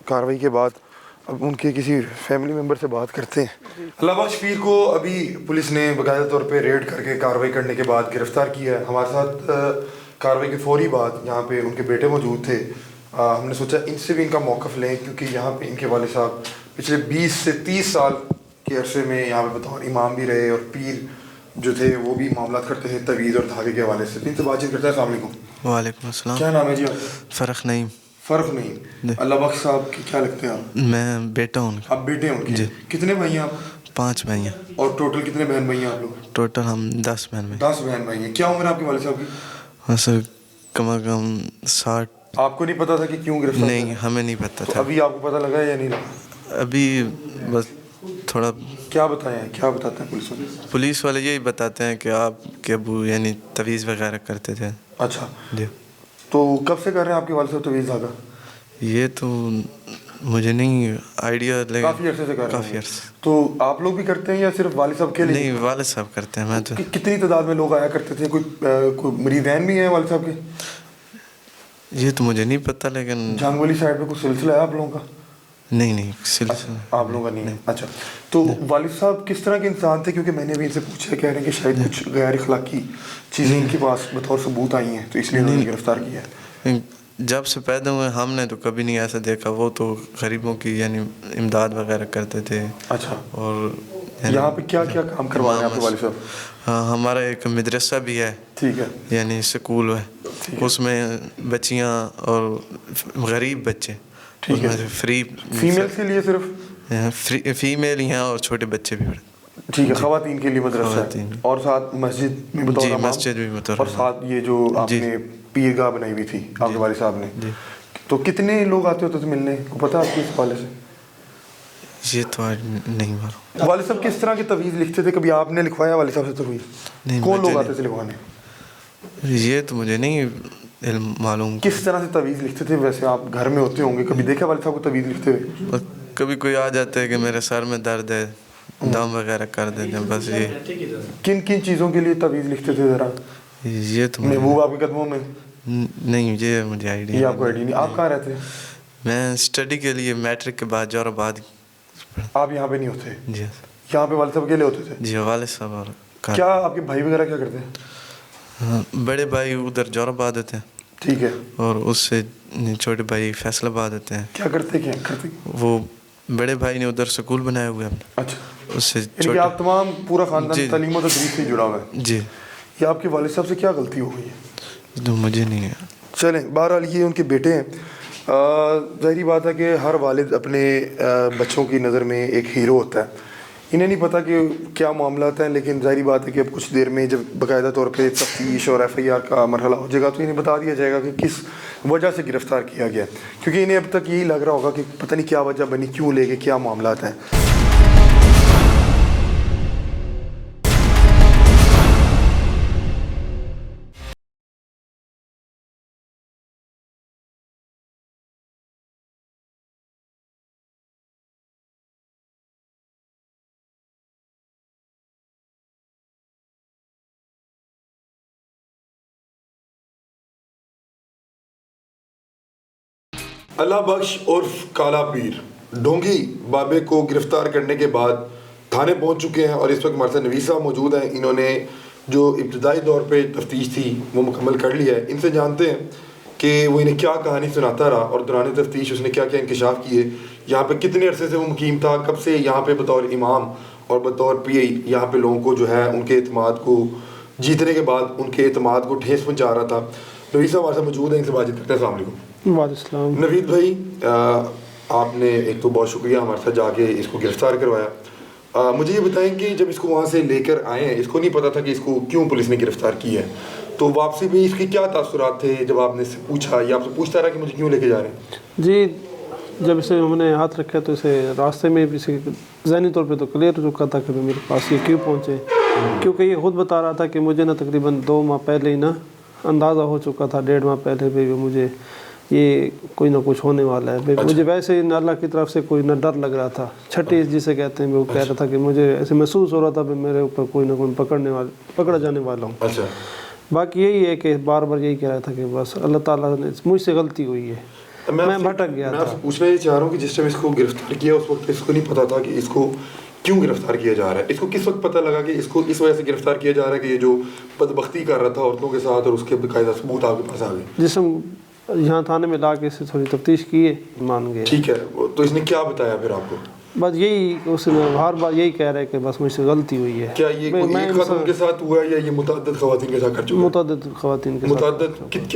S1: کارروائی کے بعد اب ان کے کسی فیملی ممبر سے بات کرتے ہیں. اللہ بخش پیر کو ابھی پولیس نے باقاعدہ طور پہ ریڈ کر کے کارروائی کرنے کے بعد گرفتار کیا ہے. ہمارے ساتھ کارروائی کے فوری بعد یہاں پہ ان کے بیٹے موجود تھے. ہم نے سوچا ان سے بھی ان کا موقف لیں, کیونکہ یہاں پہ ان کے والد صاحب پچھلے 20 سے 30 سال کے عرصے میں یہاں پہ بطور امام بھی رہے اور پیر جو تھے وہ بھی معاملات کرتے تھے تعویذ اور دھاگے کے حوالے سے. ان سے بات چیت کرتے ہیں. السلام علیکم.
S5: وعلیکم السلام.
S1: کیا نام ہے جی آپ کا؟
S5: فرق نہیں.
S1: فرق نہیں. اللہ بخش صاحب کی کیا لگتے ہیں آپ؟
S5: میں بیٹا ہوں ان کا.
S1: آپ بیٹے ہیں ان کے؟
S5: جی.
S1: کتنے بھائی ہیں آپ؟
S5: 5 بھائی ہیں.
S1: اور ٹوٹل کتنے بہن بھائی ہیں آپ لوگ؟
S5: ٹوٹل ہم 10 بہن بھائی.
S1: 10 بہن بھائی ہیں. کیا عمر ہے آپ کے والد صاحب کی؟
S5: بس کم از کم 60.
S1: آپ کو نہیں پتا تھا کہ کیوں گرفتار؟
S5: نہیں ہمیں نہیں پتہ
S1: تو
S5: تھا.
S1: ابھی آپ کو پتہ لگا ہے یا نہیں لگا؟
S5: ابھی بس تھوڑا.
S1: کیا بتایا ہے، کیا بتاتے ہیں پولیس والے؟
S5: پولیس والے یہی بتاتے ہیں کہ آپ کے ابو یعنی تعویذ وغیرہ کرتے تھے.
S1: اچھا.
S5: جی.
S1: تو کب سے کر رہے ہیں آپ کے والد صاحب تعویذ دھاگا؟
S5: یہ تو مجھے نہیں آئیڈیا.
S1: کافی عرصے سے کر رہے ہیں.
S5: کافی عرصے.
S1: تو آپ لوگ بھی کرتے ہیں یا صرف والد صاحب کے لیے؟
S5: نہیں والد صاحب کرتے ہیں. میں تو
S1: کتنی تعداد میں لوگ آیا کرتے تھے؟ کوئی مریدین بھی ہیں والد صاحب کے؟
S5: یہ تو مجھے نہیں پتہ لیکن
S1: جھانگ والی سائڈ پہ کوئی سلسلہ ہے آپ لوگوں کا؟
S5: نہیں سلسلہ
S1: آپ لوگوں کا نہیں ہے. اچھا. تو والد صاحب کس طرح کے انسان تھے؟ کیونکہ میں نے بھی ان سے پوچھا، کہہ رہے ہیں کہ شاید کچھ غیر اخلاقی چیزیں ان کے پاس بطور ثبوت آئی ہیں تو اس لیے انہوں نے گرفتار کیا ہے.
S5: جب سے پیدا ہوئے ہم نے تو کبھی نہیں ایسا دیکھا. وہ تو غریبوں کی یعنی امداد وغیرہ کرتے تھے.
S1: اچھا.
S5: اور
S1: یہاں پہ کیا کیا کام کروایا آپ کے والد صاحب؟
S5: ہاں ہمارا ایک مدرسہ بھی ہے.
S1: ٹھیک ہے.
S5: یعنی سکول ہے. اس میں بچیاں اور غریب بچے
S1: ٹھیک ہے
S5: فری.
S1: فیمیل کے لیے صرف
S5: فیمیل ہی ہیں اور چھوٹے بچے بھی.
S1: ٹھیک ہے. خواتین کے لیے مدرسہ ہے اور ساتھ مسجد میں بطور امام.
S5: مسجد بھی بطور.
S1: اور ساتھ یہ جو آپ نے پیر گاہ بنائی ہوئی تھی آپ کے والد صاحب نے. تو کتنے لوگ آتے ہوتے تھے ملنے کو پتہ آپ کو اس حوالے سے؟
S5: یہ تو آج نہیں معلوم.
S1: والد صاحب کس طرح کی تعویذ لکھتے تھے؟ کبھی آپ نے لکھوایا والد صاحب سے تعویذ؟
S5: نہیں.
S1: کون لوگ آتے تھے لکھوانے؟
S5: یہ تو مجھے نہیں علم معلوم.
S1: کس طرح سے تعویذ لکھتے تھے؟ ویسے آپ گھر میں ہوتے ہوں گے، کبھی دیکھا والد صاحب کو تعویذ لکھتے ہوئے؟
S5: کبھی کوئی آ جاتا ہے کہ میرے سر میں درد ہے، دم وغیرہ کر دیتے ہیں. بس یہ.
S1: کن کن چیزوں کے لیے تعویذ لکھتے تھے ذرا؟
S5: یہ تو
S1: محبوب آپ کے قدموں میں؟
S5: نہیں یہ مجھے آئیڈیا.
S1: یہ آپ کو آئیڈیا نہیں. آپ کہاں رہتے ہیں؟
S5: میں اسٹڈی کے لیے میٹرک کے بعد جور آباد.
S1: آپ یہاں پہ نہیں ہوتے؟
S5: جی.
S1: یہاں پہ والد صاحب اکیلے ہوتے تھے؟
S5: جی. والد صاحب. اور
S1: کیا آپ کے بھائی وغیرہ کیا کرتے ہیں؟
S5: بڑے بھائی ادھر جور آباد ہوتے ہیں.
S1: ٹھیک ہے.
S5: اور اس سے چھوٹے بھائی فیصل آباد ہوتے ہیں.
S1: کیا کرتے کرتے؟
S5: وہ بڑے بھائی نے ادھر سکول بنایا ہوا ہے.
S1: اچھا.
S5: اس سے
S1: یعنی آپ تمام پورا خاندان تعلیم و تدریس سے جڑا ہوا ہے؟
S5: جی.
S1: یہ آپ کے والد صاحب سے کیا غلطی ہو گئی ہے؟
S5: تو مجھے نہیں ہے.
S1: چلیں بہرحال یہ ان کے بیٹے ہیں. ظاہری بات ہے کہ ہر والد اپنے بچوں کی نظر میں ایک ہیرو ہوتا ہے. انہیں نہیں پتہ کہ کیا معاملات ہیں، لیکن ظاہری بات ہے کہ اب کچھ دیر میں جب باقاعدہ طور پہ تفتیش اور FIR کا مرحلہ ہو جائے گا تو انہیں بتا دیا جائے گا کہ کس وجہ سے گرفتار کیا گیا. کیونکہ انہیں اب تک یہی لگ رہا ہوگا کہ پتہ نہیں کیا وجہ بنی، کیوں لے گئے، کیا معاملات ہیں. اللہ بخش عرف کالا پیر ڈونگی بابے کو گرفتار کرنے کے بعد تھانے پہنچ چکے ہیں اور اس وقت ہمارے ساتھ نویس صاحب موجود ہیں. انہوں نے جو ابتدائی دور پہ تفتیش تھی وہ مکمل کر لی ہے. ان سے جانتے ہیں کہ وہ انہیں کیا کہانی سناتا رہا اور دوران تفتیش اس نے کیا کیا انکشاف کیے، یہاں پہ کتنے عرصے سے وہ مقیم تھا، کب سے یہاں پہ بطور امام اور بطور PI یہاں پہ لوگوں کو جو ہے ان کے اعتماد کو جیتنے کے بعد ان کے اعتماد کو ٹھیس پہنچا رہا تھا. نویس صاحب ہمارے ساتھ موجود ہیں، ان سے بات چیت کرتے ہیں. السلام علیکم.
S4: وعلیکم السلام.
S1: نوید بھائی آپ نے ایک تو بہت شکریہ ہمارے ساتھ جا کے اس کو گرفتار کروایا. مجھے یہ بتائیں کہ جب اس کو وہاں سے لے کر آئے ہیں، اس کو نہیں پتا تھا کہ اس کو کیوں پولیس نے گرفتار کیا ہے، تو واپسی میں اس کے کیا تاثرات تھے جب آپ نے اس سے پوچھا یا آپ سے پوچھتا رہا کہ مجھے کیوں لے کے جا رہے ہیں؟
S4: جی جب اسے ہم نے ہاتھ رکھا تو اسے راستے میں بھی اسے ذہنی طور پہ تو کلیئر ہو چکا تھا کہ میرے پاس یہ کیوں پہنچے، کیونکہ یہ خود بتا رہا تھا کہ مجھے نا تقریباً 2 ماہ پہلے ہی نا اندازہ ہو چکا تھا، 1.5 ماہ پہلے بھی مجھے یہ کوئی نہ کچھ ہونے والا ہے. مجھے ویسے ہی اللہ کی طرف سے کوئی نہ ڈر لگ رہا تھا، چھٹی جسے کہتے ہیں، وہ کہہ رہا تھا کہ مجھے ایسے محسوس ہو رہا تھا کہ میرے اوپر کوئی نہ کوئی پکڑا جانے والا ہوں. باقی یہی ہے کہ بار بار یہی کہہ رہا تھا کہ بس اللہ تعالیٰ نے مجھ سے غلطی ہوئی ہے، میں بھٹک گیا تھا.
S1: میں پوچھنا یہ چاہ رہا ہوں کہ جس ٹائم اس کو گرفتار کیا اس وقت اس کو نہیں پتا تھا کہ اس کو کیوں گرفتار کیا جا رہا ہے، اس کو کس وقت پتہ لگا کہ اس کو اس وجہ سے گرفتار کیا جا رہا ہے کہ یہ جو بدبختی کر رہا تھا عورتوں کے ساتھ اور اس کے باقاعدہ ثبوت آپ کے پاس آ گئے؟
S4: جس ہم یہاں تھانے میں لا کے اسے تھوڑی تفتیش کیے مان گئے.
S1: ٹھیک ہے. تو اس نے کیا بتایا پھر آپ کو؟
S4: بس یہی اس میں ہر بار یہی کہہ رہے کہ بس مجھ سے غلطی ہوئی ہے.
S1: کیا یہ کوئی ایک خاتون کے ساتھ ہوا ہے یا یہ متعدد خواتین کے ساتھ کر چکا ہے؟
S4: متعدد خواتین کے ساتھ.
S1: متعدد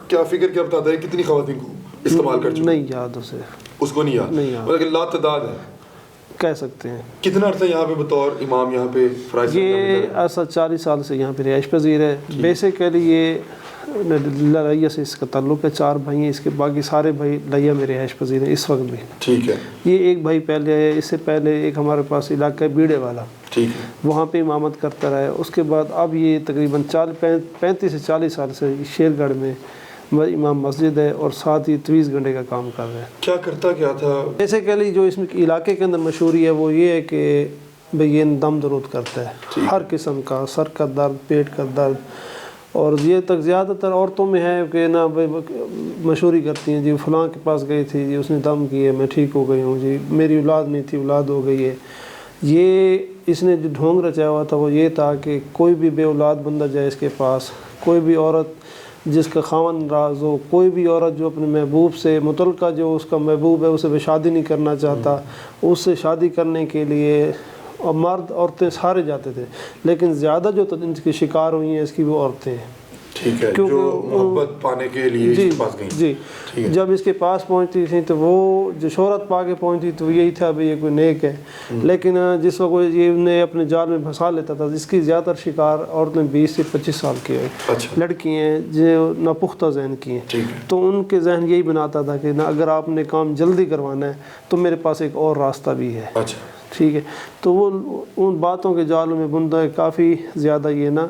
S1: کیا فگر کیا بتاتا ہے کتنی خواتین کو استعمال کر چکا؟
S4: نہیں یاد اسے.
S1: اس کو نہیں یاد. مطلب لا تعداد ہے
S4: کہہ سکتے ہیں.
S1: کتنا عرصہ یہاں پہ بطور امام یہاں پہ فرائض؟
S4: یہ ایسا 40 سال سے یہاں پہ رہائش پذیر ہے. بیسیکلی یہ لڑیا سے اس کا تعلق ہے. 4 بھائی ہیں اس کے، باقی سارے بھائی لڑیا میں رہائش پذیر ہیں اس وقت بھی.
S1: ٹھیک ہے.
S4: یہ ایک بھائی پہلے ہے، اس سے پہلے ایک ہمارے پاس علاقہ ہے بیڑے والا،
S1: ٹھیک ہے،
S4: وہاں پہ امامت کرتا رہا ہے. اس کے بعد اب یہ تقریباً 35 سے 40 سال سے شیر گڑھ میں امام مسجد ہے اور ساتھ ہی 23 گھنٹے کا کام کر رہے ہیں.
S1: کیا کرتا کیا تھا؟
S4: بیسیکلی جو اس میں علاقے کے اندر مشہوری ہے وہ یہ ہے کہ بھئی یہ دم درود کرتا ہے، ہر قسم کا، سر کا درد، پیٹ کا درد، اور یہ تک زیادہ تر عورتوں میں ہے کہ نا مشہوری کرتی ہیں جی فلاں کے پاس گئی تھی جی اس نے دم کیے میں ٹھیک ہو گئی ہوں، جی میری اولاد نہیں تھی اولاد ہو گئی ہے. یہ اس نے جو ڈھونگ رچایا ہوا تھا وہ یہ تھا کہ کوئی بھی بے اولاد بندہ جائے اس کے پاس، کوئی بھی عورت جس کا خاوند راز ہو، کوئی بھی عورت جو اپنے محبوب سے متعلقہ جو اس کا محبوب ہے اسے وہ شادی نہیں کرنا چاہتا، اس سے شادی کرنے کے لیے اور مرد عورتیں سارے جاتے تھے، لیکن زیادہ جو ان کی شکار ہوئی ہیں اس کی وہ عورتیں ہیں.
S1: ٹھیک ہے، جو محبت پانے کے لیے اس کے پاس گئی.
S4: جی جب اس کے پاس پہنچتی تھی تو وہ جو شہرت پا کے پہنچتی تو یہی تھا بھئی یہ کوئی نیک ہے، لیکن جس وقت یہ انہیں اپنے جال میں پھنسا لیتا تھا، جس کی زیادہ تر شکار عورتیں 20 سے 25 سال کی ہیں، لڑکی ہیں جو ناپختہ ذہن کی ہیں. تو ان کے ذہن یہی بناتا تھا کہ اگر آپ نے کام جلدی کروانا ہے تو میرے پاس ایک اور راستہ بھی ہے. ٹھیک ہے، تو وہ ان باتوں کے جالوں میں بندہ کافی زیادہ یہ نا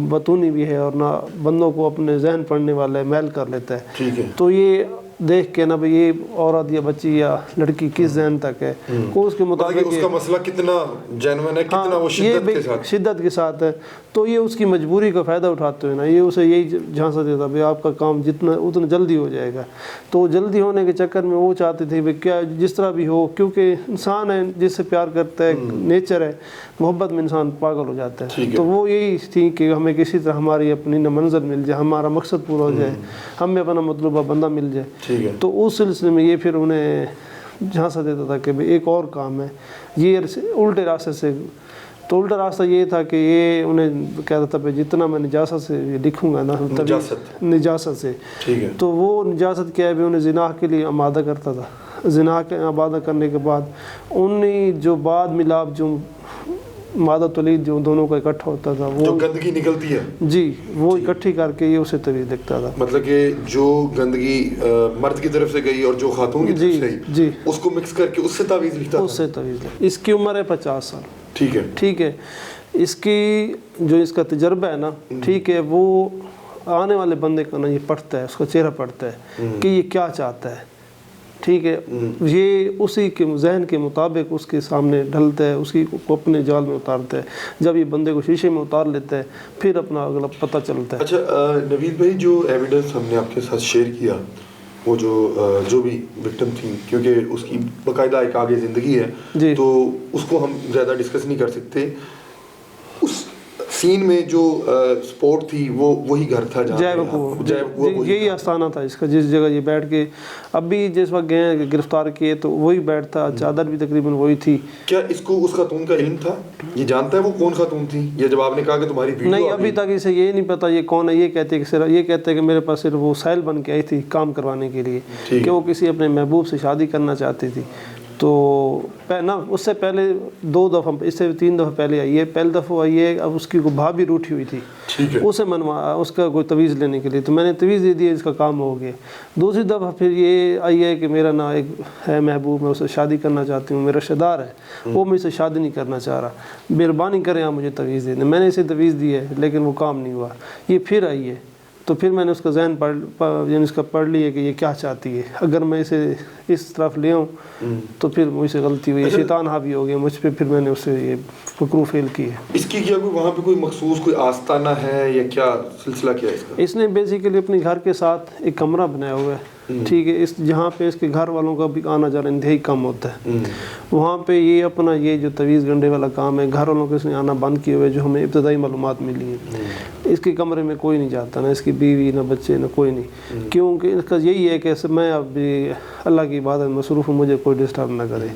S4: بتونی بھی ہے اور نہ بندوں کو اپنے ذہن پڑھنے والا میل کر لیتا ہے.
S1: ٹھیک ہے،
S4: تو یہ دیکھ کے نا بھئی یہ عورت یا بچی یا لڑکی کس ذہن تک ہے کو اس کے مطابق
S1: اس کا مسئلہ کتنا جینوین ہے، کتنا وہ
S4: شدت کے ساتھ ہے. تو یہ اس کی مجبوری کا فائدہ اٹھاتے ہوئے نا یہ اسے یہی جھانسا دیتا بھئی آپ کا کام جتنا اتنا جلدی ہو جائے گا. تو جلدی ہونے کے چکر میں وہ چاہتے تھے بھئی کیا جس طرح بھی ہو، کیونکہ انسان ہے جس سے پیار کرتا ہے، نیچر ہے، محبت میں انسان پاگل ہو جاتا ہے. تو وہ یہی تھی کہ ہمیں کسی طرح ہماری اپنی منظر مل جائے، ہمارا مقصد پورا ہو جائے، ہمیں اپنا مطلوبہ بندہ مل جائے. تو اس سلسلے میں یہ پھر انہیں جھانسا دیتا تھا کہ ایک اور کام ہے یہ الٹے راستے سے. تو الٹا راستہ یہ تھا کہ یہ انہیں کہتا تھا کہ جتنا میں نجاست سے لکھوں گا نا، نجاست سے، تو وہ نجاست کیا ہے بھی انہیں زنا کے لیے آمادہ کرتا تھا. زنا کے آمادہ کرنے کے بعد انہیں جو بعد ملاپ جو مادہ تولید جو دونوں کا اکٹھا ہوتا تھا، وہ
S1: جو گندگی نکلتی ہے
S4: جی وہ اکٹھی کر کے یہ اسے طویل دکھتا تھا.
S1: مطلب کہ جو گندگی مرد کی طرف سے گئی اور جو خاتون کی طرف سے
S4: جی
S1: اس کو مکس کر کے اس سے تعویذ لکھتا تھا.
S4: اس سے تعویذ. اس کی عمر ہے 50 سال.
S1: ٹھیک ہے.
S4: اس کی جو اس کا تجربہ ہے نا، ٹھیک ہے، وہ آنے والے بندے کا نا یہ پڑھتا ہے، اس کا چہرہ پڑھتا ہے کہ یہ کیا چاہتا ہے. ٹھیک ہے، یہ اسی کے ذہن کے مطابق اس کے سامنے ڈھلتا ہے، اسی کو اپنے جال میں اتارتا ہے. جب یہ بندے کو شیشے میں اتار لیتا ہے پھر اپنا اگلا پتہ چلتا ہے.
S1: اچھا نوید بھائی، جو ایویڈنس ہم نے آپ کے ساتھ شیئر کیا، وہ جو بھی وکٹم تھی، کیونکہ اس کی باقاعدہ ایک آگے زندگی ہے تو اس کو ہم زیادہ ڈسکس نہیں کر سکتے. اس سین میں جو سپورٹ تھی وہ وہی گھر تھا
S4: یہی آستانہ تھا اس کا، جس جگہ یہ بیٹھ کے اب بھی جس وقت گئے گرفتار کیے تو وہی بیٹھ تھا، چادر بھی تقریباً وہی تھی.
S1: کیا اس کو اس خاتون کا علم تھا؟ یہ جانتا ہے وہ کون خاتون تھی؟ یہ جب آپ نے کہا کہ تمہاری ویڈیو
S4: نہیں، ابھی تک اسے یہ نہیں پتا یہ کون ہے. یہ کہتے ہیں کہ صرف یہ کہتے ہیں کہ میرے پاس صرف وہ سائل بن کے آئی تھی کام کروانے کے لیے کہ وہ کسی اپنے محبوب سے شادی کرنا چاہتی تھی. تو نا اس سے پہلے 2 دفعہ، اس سے 3 دفعہ پہلے آئی ہے. پہلی دفعہ آئی ہے اب اس کی کو بھابھی روٹھی ہوئی تھی، اسے منوا اس کا کوئی تویز لینے کے لیے، تو میں نے تویز دے دی، اس کا کام ہو گیا. دوسری دفعہ پھر یہ آئی ہے کہ میرا نا ایک ہے محبوب، میں اسے شادی کرنا چاہتی ہوں، میرا رشتہ دار ہے، وہ مجھ سے شادی نہیں کرنا چاہ رہا، مہربانی کریں آپ مجھے تویز دے دیں. میں نے اسے تویز دی ہے لیکن وہ کام نہیں ہوا. یہ پھر آئی ہے تو پھر میں نے اس کا ذہن یعنی اس کا پڑھ لی ہے کہ یہ کیا چاہتی ہے. اگر میں اسے اس طرف لے آؤں تو پھر مجھ سے غلطی ہوئی، شیطان حاوی ہو گیا مجھ پہ. پھر میں نے اس سے یہ فکرو فیل کی ہے.
S1: اس کی کیا کوئی وہاں پہ کوئی مخصوص کوئی آستانہ ہے یا کیا سلسلہ کیا ہے اس کا؟
S4: اس نے بیسیکلی اپنے گھر کے ساتھ ایک کمرہ بنایا ہوا ہے ٹھیک ہے، اس جہاں پہ اس کے گھر والوں کا بھی آنا جانا انتہائی کم ہوتا ہے، وہاں پہ یہ اپنا یہ جو تویز گنڈے والا کام ہے، گھر والوں کے اس نے آنا بند کیے ہوئے، جو ہمیں ابتدائی معلومات ملی ہیں، اس کے کمرے میں کوئی نہیں جاتا، نہ اس کی بیوی نہ بچے نہ کوئی نہیں، کیونکہ اس کا یہی ہے کہ میں اب اللہ کی عبادت میں مصروف ہوں، مجھے کوئی ڈسٹرب نہ کرے،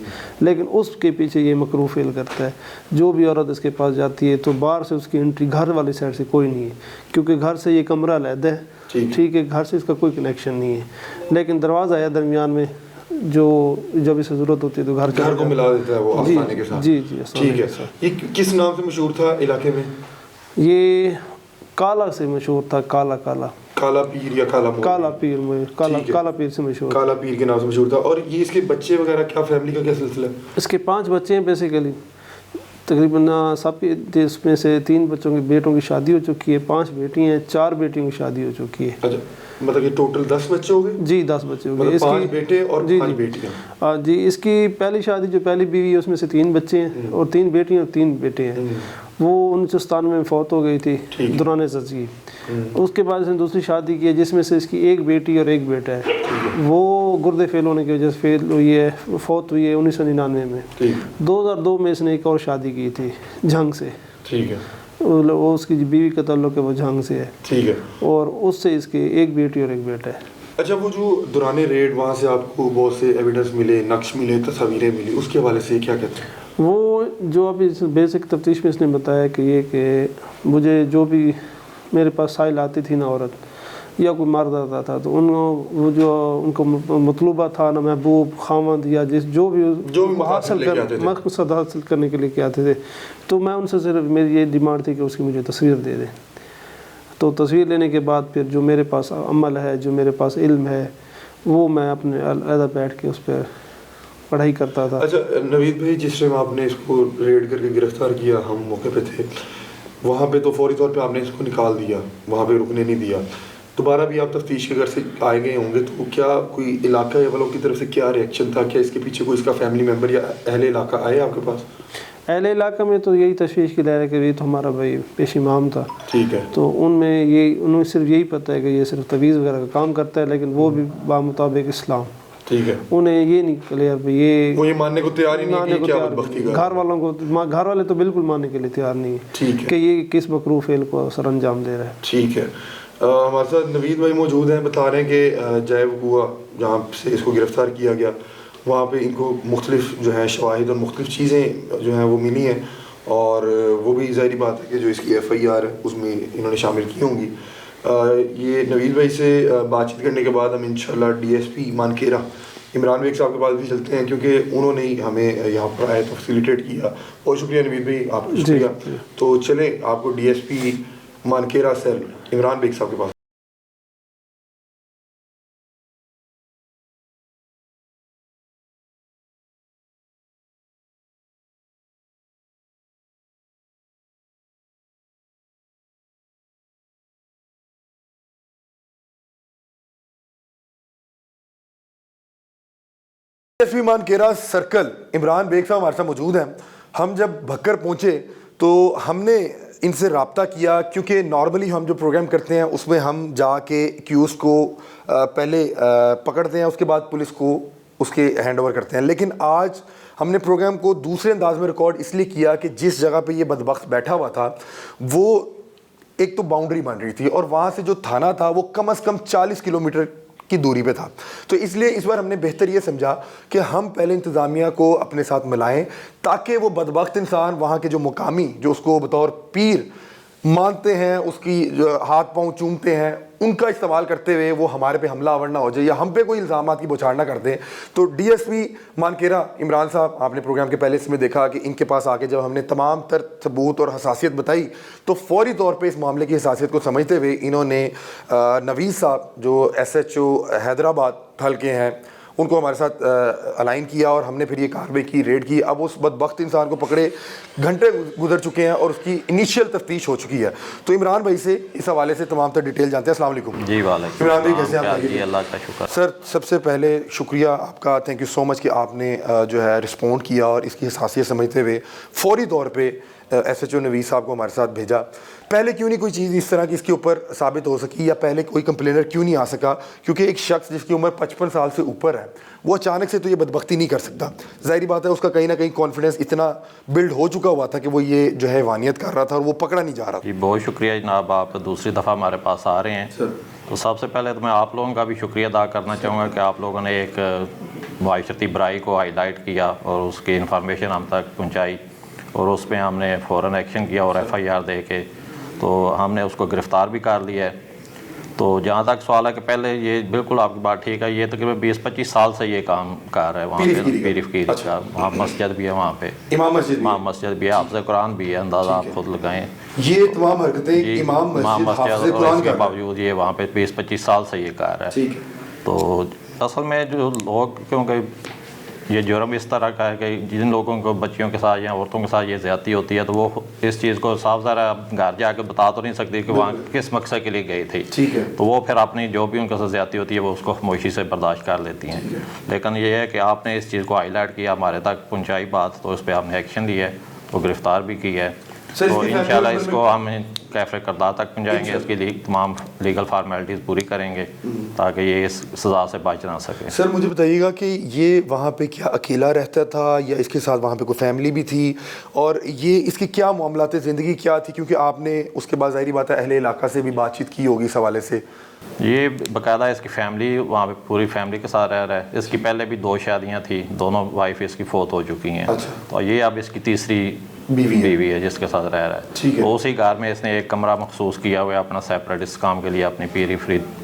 S4: لیکن اس کے پیچھے یہ مکروہ فعل کرتا ہے۔ جو بھی عورت اس کے پاس جاتی ہے تو باہر سے اس کی انٹری گھر والی سائڈ سے کوئی نہیں ہے، کیونکہ گھر سے یہ کمرہ علیحدہ ہے، ٹھیک ہے، گھر سے اس کا کوئی کنیکشن نہیں ہے، لیکن دروازہ ہے درمیان میں، جو جب اسے ضرورت ہوتی ہے تو گھر
S1: کو ملا دیتا ہے وہ آستانے کے ساتھ۔
S4: جی
S1: ٹھیک ہے، یہ کس نام سے مشہور تھا علاقے میں؟
S4: یہ کالا سے مشہور تھا، کالا
S1: پیر یا کالا
S4: پیر میں کالا پیر سے مشہور،
S1: کالا پیر کے نام سے مشہور تھا۔ اور یہ اس کے بچے وغیرہ کیا، فیملی کا کیا سلسلہ ہے؟
S4: اس کے 5 بچے ہیں بیسیکلی، تقریباً سب کے اس میں سے 3 بچوں کی بیٹوں کی شادی ہو چکی ہے، 5 بیٹی ہیں، 4 بیٹیوں کی شادی ہو چکی ہے۔
S1: اچھا، مطلب کہ ٹوٹل 10 بچے ہو گئے؟
S4: جی 10 بچے ہو گئے،
S1: 5 بیٹے اور 5 بیٹیاں۔
S4: جی اس کی پہلی شادی جو پہلی بیوی ہے اس میں سے 3 بچے ہیں، اور 3 بیٹیاں اور 3 بیٹے ہیں، وہ 1997 میں فوت ہو گئی تھی دوران زچگی۔ اس کے بعد اس نے دوسری شادی کی ہے جس میں سے اس کی 1 بیٹی اور 1 بیٹا ہے، وہ گردے فیل ہونے کی وجہ سے فیل ہوئی ہے، فوت ہوئی ہے 1999 میں۔ 2002 میں اس نے ایک اور شادی کی تھی جھنگ سے،
S1: ٹھیک ہے،
S4: وہ اس کی بیوی کا تعلق ہے وہ جھنگ سے ہے،
S1: ٹھیک ہے،
S4: اور اس سے اس کے 1 بیٹی اور 1 بیٹا ہے۔
S1: اچھا، وہ جو دوران ریڈ وہاں سے آپ کو بہت سے ایویڈنس ملے، نقش ملے، تصاویریں ملی، اس کے حوالے سے کیا کہتے ہیں؟
S4: وہ جو ابھی بیسک تفتیش میں اس نے بتایا کہ یہ کہ مجھے جو بھی میرے پاس سائل آتی تھی نا عورت یا کوئی مرد آتا تھا تو وہ جو ان کو مطلوبہ تھا نا محبوب خامد یا جو بھی مقصد حاصل کرنے کے لیے کیا آتے تھے، تو میں ان سے صرف میری یہ ڈیمانڈ تھی کہ اس کی مجھے تصویر دے دیں، تو تصویر لینے کے بعد پھر جو میرے پاس عمل ہے، جو میرے پاس علم ہے، وہ میں اپنے علیحدہ بیٹھ کے اس پہ پڑھائی کرتا تھا۔
S1: اچھا نوید بھائی، جس ٹائم آپ نے اس کو ریڈ کر کے گرفتار کیا، ہم موقع پہ تھے وہاں پہ، تو فوری طور پہ آپ نے اس کو نکال دیا، وہاں پہ رکنے نہیں دیا۔ دوبارہ بھی آپ تفتیش کے گھر سے آئے گئے ہوں گے، تو کیا کوئی علاقہ والوں کی طرف سے کیا ریئیکشن تھا؟ کیا اس کے پیچھے کوئی اس کا فیملی ممبر یا اہل علاقہ آئے آپ کے پاس؟
S4: اہل علاقہ میں تو یہی تشویش کی لہر ہے کہ یہ تو ہمارا بھائی پیش امام تھا،
S1: ٹھیک ہے،
S4: تو انہیں صرف یہی پتہ ہے کہ یہ صرف تویز وغیرہ کا کام کرتا ہے، لیکن وہ بھی بمطابق اسلام،
S1: ٹھیک ہے،
S4: انہیں یہ نہیں کلیئر بھی یہ
S1: ماننے کو تیار ہی نہیں کہ کیا بدبختی کا،
S4: گھر والوں کو، گھر والے تو بالکل ماننے کے لیے تیار نہیں
S1: ٹھیک
S4: کہ یہ کس مکروہ فعل کو سر انجام دے رہا ہے۔
S1: ٹھیک ہے، ہمارے ساتھ نوید بھائی موجود ہیں، بتا رہے ہیں کہ جائے وقوع جہاں سے اس کو گرفتار کیا گیا وہاں پہ ان کو مختلف جو ہیں شواہد اور مختلف چیزیں جو ہیں وہ ملی ہیں، اور وہ بھی ظاہری بات ہے کہ جو اس کی FIR ہے اس میں انہوں نے شامل کی ہوں گی۔ یہ نوید بھائی سے بات چیت کرنے کے بعد ہم انشاءاللہ DSP مانکیرا عمران بیگ صاحب کے پاس بھی چلتے ہیں، کیونکہ انہوں نے ہی ہمیں یہاں پر آئے تو فیسیلیٹیٹ کیا۔ بہت شکریہ نوید بھائی، آپ کا شکریہ۔ تو چلیں آپ کو DSP مانکیرا سیل عمران بیگ صاحب کے پاس۔ DSP مانکیرا سرکل عمران بیگ صاحب ہمارے ساتھ موجود ہیں۔ ہم جب بھکر پہنچے تو ہم نے ان سے رابطہ کیا، کیونکہ نارملی ہم جو پروگرام کرتے ہیں اس میں ہم جا کے ایکیوز کو پہلے پکڑتے ہیں، اس کے بعد پولیس کو اس کے ہینڈ اوور کرتے ہیں، لیکن آج ہم نے پروگرام کو دوسرے انداز میں ریکارڈ اس لیے کیا کہ جس جگہ پہ یہ بدبخت بیٹھا ہوا تھا وہ ایک تو باؤنڈری بن رہی تھی، اور وہاں سے جو تھانہ تھا وہ کم از کم 40 کلومیٹر کی دوری پہ تھا، تو اس لیے اس بار ہم نے بہتر یہ سمجھا کہ ہم پہلے انتظامیہ کو اپنے ساتھ ملائیں تاکہ وہ بدبخت انسان وہاں کے جو مقامی جو اس کو بطور پیر مانتے ہیں، اس کی جو ہاتھ پاؤں چومتے ہیں، ان کا استعمال کرتے ہوئے وہ ہمارے پہ حملہ آور نہ ہو جائے یا ہم پہ کوئی الزامات کی بوچھاڑ نہ کر دیں۔ تو DSP مانکیرا عمران صاحب، آپ نے پروگرام کے پہلے اس میں دیکھا کہ ان کے پاس آ کے جب ہم نے تمام تر ثبوت اور حساسیت بتائی تو فوری طور پہ اس معاملے کی حساسیت کو سمجھتے ہوئے انہوں نے نوید صاحب جو SHO حیدرآباد حلقے ہیں ان کو ہمارے ساتھ الائن کیا، اور ہم نے پھر یہ کارروائی کی، ریڈ کی۔ اب اس بدبخت انسان کو پکڑے گھنٹے گزر چکے ہیں اور اس کی انیشیل تفتیش ہو چکی ہے۔ تو عمران بھائی سے اس حوالے سے تمام تر ڈیٹیل جانتے ہیں۔ السلام علیکم
S2: جی وعلیکم
S1: عمران بھائی، کیسے ہیں آپ؟
S2: جی اللہ کا شکر
S1: سر، سب سے پہلے شکریہ آپ کا، تھینک یو سو مچ کہ آپ نے جو ہے رسپونڈ کیا اور اس کی حساسیت سمجھتے ہوئے فوری طور پہ ایس ایچ او نویس صاحب کو ہمارے ساتھ بھیجا. پہلے کیوں نہیں کوئی چیز اس طرح کی اس کے اوپر ثابت ہو سکی, یا پہلے کوئی کمپلینر کیوں نہیں آ سکا؟ کیونکہ ایک شخص جس کی عمر 55 سال سے اوپر ہے وہ اچانک سے تو یہ بدبختی نہیں کر سکتا. ظاہری بات ہے اس کا کہیں نہ کہیں کانفیڈنس اتنا بلڈ ہو چکا ہوا تھا کہ وہ یہ جو ہے حیوانیت کر رہا تھا اور وہ پکڑا نہیں جا رہا.
S2: جی بہت شکریہ جناب, آپ دوسری دفعہ ہمارے پاس آ رہے ہیں. تو سب سے پہلے تو میں آپ لوگوں کا بھی شکریہ ادا کرنا چاہوں گا کہ آپ لوگوں نے ایک معاشرتی برائی کو ہائی لائٹ کیا اور اس کی انفارمیشن ہم تک پہنچائی, اور اس پہ ہم نے فوراً ایکشن کیا اور FIR دے کے تو ہم نے اس کو گرفتار بھی کر لیا ہے. تو جہاں تک سوال ہے کہ پہلے یہ بالکل آپ کی بات ٹھیک ہے, یہ تقریباً 20-25 سال سے یہ کام کر رہا ہے وہاں پہ پیر فقیر کا. وہاں مسجد بھی ہے, وہاں پہ امام مسجد بھی ہے, حافظ قرآن بھی ہے, اندازہ آپ خود لگائیں.
S1: یہ تمام حرکتیں امام مسجد
S2: اور اس کے باوجود یہ وہاں پہ 20-25 سال سے یہ کر رہا ہے. تو اصل میں جو لوگ, کیونکہ یہ جرم اس طرح کا ہے کہ جن لوگوں کو بچیوں کے ساتھ یا عورتوں کے ساتھ یہ زیادتی ہوتی ہے تو وہ اس چیز کو صاف ذرا گھر جا کے بتا تو نہیں سکتی کہ وہاں کس مقصد کے لیے گئی تھی. تو وہ پھر اپنی جو بھی ان کے ساتھ زیادتی ہوتی ہے وہ اس کو خاموشی سے برداشت کر لیتی ہیں. لیکن یہ ہے کہ آپ نے اس چیز کو ہائی لائٹ کیا, ہمارے تک پہنچائی بات, تو اس پہ آپ نے ایکشن لیا ہے, تو گرفتار بھی کی ہے. تو انشاءاللہ اس کو ہم کیفر کردار تک پہنچائیں گے, اس کی تمام لیگل فارمیلٹیز پوری کریں گے تاکہ یہ اس سزا سے بچ نہ سکے.
S1: سر مجھے بتائیے گا کہ یہ وہاں پہ کیا اکیلا رہتا تھا یا اس کے ساتھ وہاں پہ کوئی فیملی بھی تھی, اور یہ اس کی کیا معاملات زندگی کیا تھی؟ کیونکہ آپ نے اس کے بعد ظاہری بات ہے اہل علاقہ سے بھی بات چیت کی ہوگی اس حوالے سے.
S2: یہ باقاعدہ اس کی فیملی وہاں پہ پوری فیملی کے ساتھ رہ رہا ہے. اس کی پہلے بھی 2 شادیاں تھیں, دونوں وائف اس کی فوت ہو چکی ہیں. تو یہ اب اس کی تیسری بیوی ہے جس کے ساتھ رہ رہا ہے. تو اسی گھر میں اس نے ایک کمرہ مخصوص کیا ہوا ہے اپنا سیپریٹ اس کام کے لیے, اپنی پیری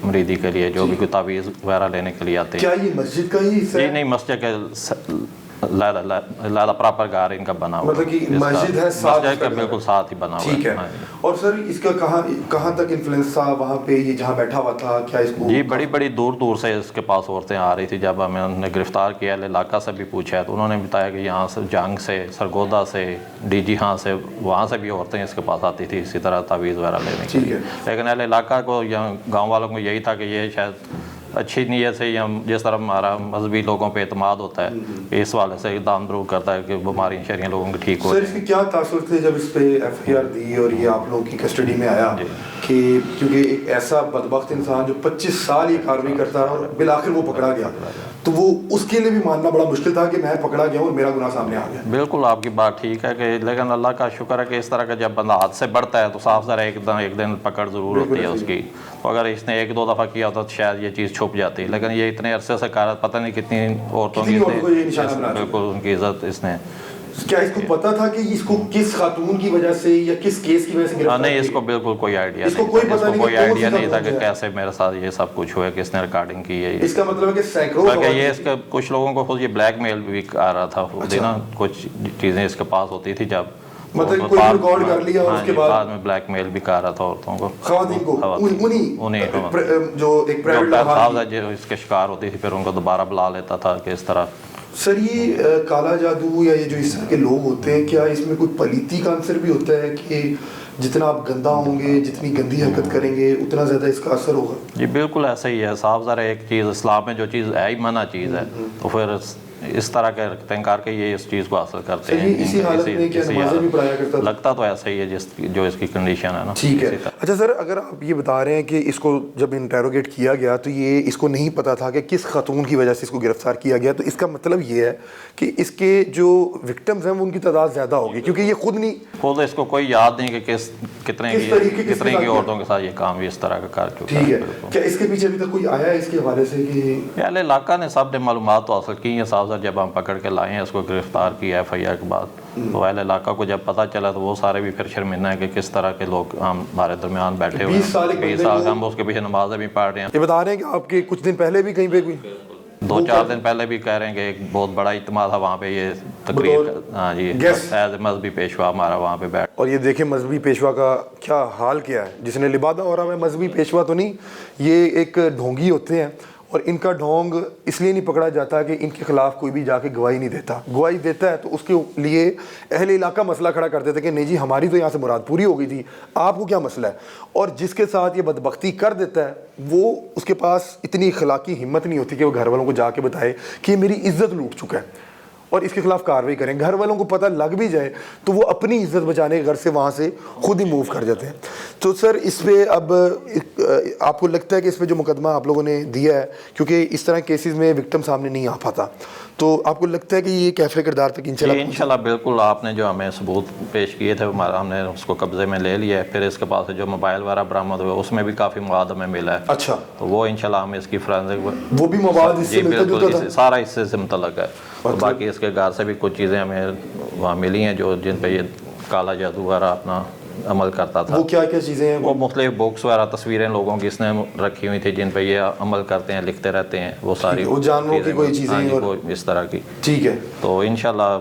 S2: مریدی کے لیے, جو بھی کوئی تعویذ وغیرہ لینے کے لیے آتے ہیں.
S1: کیا یہ مسجد کا ہی حصہ ہے؟
S2: نہیں, مسجد کے لالا پراپر گھر ان کا بنا ہوا,
S1: مطلب کہ مسجد ہے
S2: مسجد کا بالکل ساتھ ہی بنا ہوا ہے.
S1: اور سر اس کا کہاں تک انفلوئنس تھا وہاں پہ, یہ جہاں بیٹھا ہوا تھا کیا اس کو؟
S2: جی بڑی دور سے اس کے پاس عورتیں آ رہی تھی. جب ہمیں نے گرفتار کیا علاقہ سے بھی پوچھا ہے تو انہوں نے بتایا کہ یہاں سے جنگ سے, سرگودا سے, DG ہاں سے, وہاں سے بھی عورتیں اس کے پاس آتی تھی اسی طرح تعویذ وغیرہ لینے کے لیے. لیکن اہل علاقہ کو یا گاؤں والوں کو یہی تھا کہ یہ شاید اچھی نیت سے, یا جس طرح ہمارا مذہبی لوگوں پہ اعتماد ہوتا ہے اس والے سے اقدام ضرور کرتا ہے کہ بیماری شہریاں لوگوں کی ٹھیک ہو.
S1: سر اس کے کیا تاثر تھے جب اس پہ FIR دی اور یہ آپ لوگوں کی کسٹڈی میں آیا کہ کیونکہ ایک ایسا بدبخت انسان جو 25 سال یہ کارروائی کرتا رہا اور بالآخر وہ پکڑا گیا, تو وہ اس کے لیے بھی ماننا بڑا مشکل تھا کہ میں پکڑا گیا اور میرا گناہ سامنے آ گیا.
S2: بالکل آپ کی بات ٹھیک ہے کہ, لیکن اللہ کا شکر ہے کہ اس طرح کا جب بندہ حد سے بڑھتا ہے تو صاف ذرا ایک دن پکڑ ضرور ہوتی ہے اس کی. تو اگر اس نے 1-2 دفعہ کیا ہوتا تو شاید یہ چیز چھپ جاتی, لیکن یہ اتنے عرصے سے کار پتہ نہیں کتنی عورتوں کی بالکل ان کی عزت اس نے.
S1: کیا اس کو پتا تھا کہ اس کو کس خاتون کی وجہ سے یا کس کیس کی وجہ سے گرفتار؟
S2: نہیں, اس کو بالکل کوئی آئیڈیا نہیں, اس کو کوئی آئیڈیا نہیں تھا کہ کیسے میرے ساتھ یہ سب کچھ ہوا, کس نے ریکارڈنگ کی ہے.
S1: اس کا مطلب ہے کہ سینکڑوں
S2: یہ اس کا کچھ لوگوں کو خود یہ بلیک میل بھی آ رہا تھا نا, کچھ چیزیں اس کے پاس ہوتی تھی جب
S1: مطلب کوئی ریکارڈ کر لیا اور اس کے
S2: بعد میں بلیک میل بھی کر رہا تھا عورتوں کو,
S1: خواتین کو, انہیں جو ایک
S2: جو اس کے شکار ہوتی تھی پھر ان کو دوبارہ بلا لیتا تھا کہ اس طرح.
S1: سر یہ کالا جادو یا یہ جو اس طرح کے لوگ ہوتے ہیں, کیا اس میں کوئی پلیتی کا عنصر بھی ہوتا ہے کہ جتنا آپ گندا ہوں گے, جتنی گندی حرکت کریں گے اتنا زیادہ اس کا اثر ہوگا؟
S2: جی بالکل ایسا ہی ہے. صاف ذرا ایک چیز اسلام میں جو چیز ہے ہی منع چیز ہے, تو پھر اس طرح کے رکھتے کار کے یہ اس چیز کو حاصل کرتے ہیں.
S1: اسی حالت میں کیا نمازیں بھی پڑھایا کرتا تھا؟
S2: لگتا تو ایسا ہی ہے جو اس کی کنڈیشن ہے نا.
S1: ٹھیک ہے. اچھا سر, اگر آپ یہ بتا رہے ہیں کہ اس کو جب انٹیروگیٹ کیا گیا تو یہ اس کو نہیں پتا تھا کہ کس خاتون کی وجہ سے اس کو گرفتار کیا گیا, تو اس کا مطلب یہ ہے کہ اس کے جو وکٹمز ہیں وہ ان کی تعداد زیادہ ہوگی, کیونکہ یہ خود
S2: اس کو کوئی یاد نہیں کہ کتنے کی عورتوں کے ساتھ یہ کام بھی اس طرح کا کر چکا ہے.
S1: ٹھیک ہے. کیا اس کے پیچھے ابھی تک کوئی آیا ہے اس کے حوالے سے کہ
S2: اہل علاقہ نے سب نے معلومات تو حاصل کی ہیں. صاحب سر جب ہم پکڑ کے لائے ہیں اس کو گرفتار کیا FIR کے بعد, تو اہل علاقہ کو جب پتہ چلا تو وہ سارے بھی پھر شرمندہ ہیں کہ کس طرح کے لوگ ہمارے درمیان بیٹھے ہوئے ہیں. 20 سال ہم اس کے پیچھے نمازیں بھی پڑھ رہے ہیں.
S1: یہ بتا رہے ہیں کہ آپ کے کچھ دن پہلے بھی کہیں پہ کوئی
S2: 2-4 دن پہلے بھی کہہ رہے ہیں کہ ایک بہت بڑا اجتماع تھا وہاں پہ, یہ تقریر, ہاں جی, ایز مذہبی پیشوا ہمارا وہاں پہ بیٹھ.
S1: اور یہ دیکھیں مذہبی پیشوا کا کیا حال کیا ہے, جس نے لبادہ ہو رہا ہے. مذہبی پیشوا تو نہیں, یہ ایک ڈھونگی ہوتے ہیں, اور ان کا ڈھونگ اس لیے نہیں پکڑا جاتا کہ ان کے خلاف کوئی بھی جا کے گواہی نہیں دیتا. گواہی دیتا ہے تو اس کے لیے اہل علاقہ مسئلہ کھڑا کر دیتے کہ نہیں جی ہماری تو یہاں سے مراد پوری ہو گئی تھی, آپ کو کیا مسئلہ ہے. اور جس کے ساتھ یہ بدبختی کر دیتا ہے وہ اس کے پاس اتنی اخلاقی ہمت نہیں ہوتی کہ وہ گھر والوں کو جا کے بتائے کہ یہ میری عزت لوٹ چکا ہے. اور اس کے خلاف کارروائی کریں. گھر والوں کو پتہ لگ بھی جائے تو وہ اپنی عزت بچانے کے گھر سے وہاں سے خود ہی موو کر جاتے ہیں. تو سر اس پہ اب آپ کو لگتا ہے کہ اس پہ جو مقدمہ آپ لوگوں نے دیا ہے, کیونکہ اس طرح کیسز میں وکٹم سامنے نہیں آ پاتا, تو آپ کو لگتا ہے کہ یہ کیفے کردار تک
S2: انشاءاللہ بالکل آپ نے جو ہمیں ثبوت پیش کیے تھے ہم نے اس کو قبضے میں لے لیا ہے. پھر اس کے پاس جو موبائل وغیرہ برآمد ہوئے اس میں بھی کافی مواد ہمیں ملا ہے.
S1: اچھا,
S2: تو وہ انشاءاللہ ہم اس کی فرانزک
S1: وہ بھی مواد اس سے ملتا جلتا تھا,
S2: سارا اس سے متعلق ہے. اور باقی اس کے گھر سے بھی کچھ چیزیں ہمیں وہاں ملی ہیں جو جن پہ یہ کالا جادو وغیرہ اپنا عمل کرتا تھا.
S1: وہ کیا کیا چیزیں ہیں؟
S2: وہ مختلف بکس وغیرہ تصویریں لوگوں کی اس نے رکھی ہوئی تھی جن پہ یہ عمل کرتے ہیں, لکھتے رہتے ہیں. وہ ساری
S1: وہ جانوروں کی کوئی چیزیں
S2: اس طرح کی.
S1: ٹھیک ہے,
S2: تو انشاءاللہ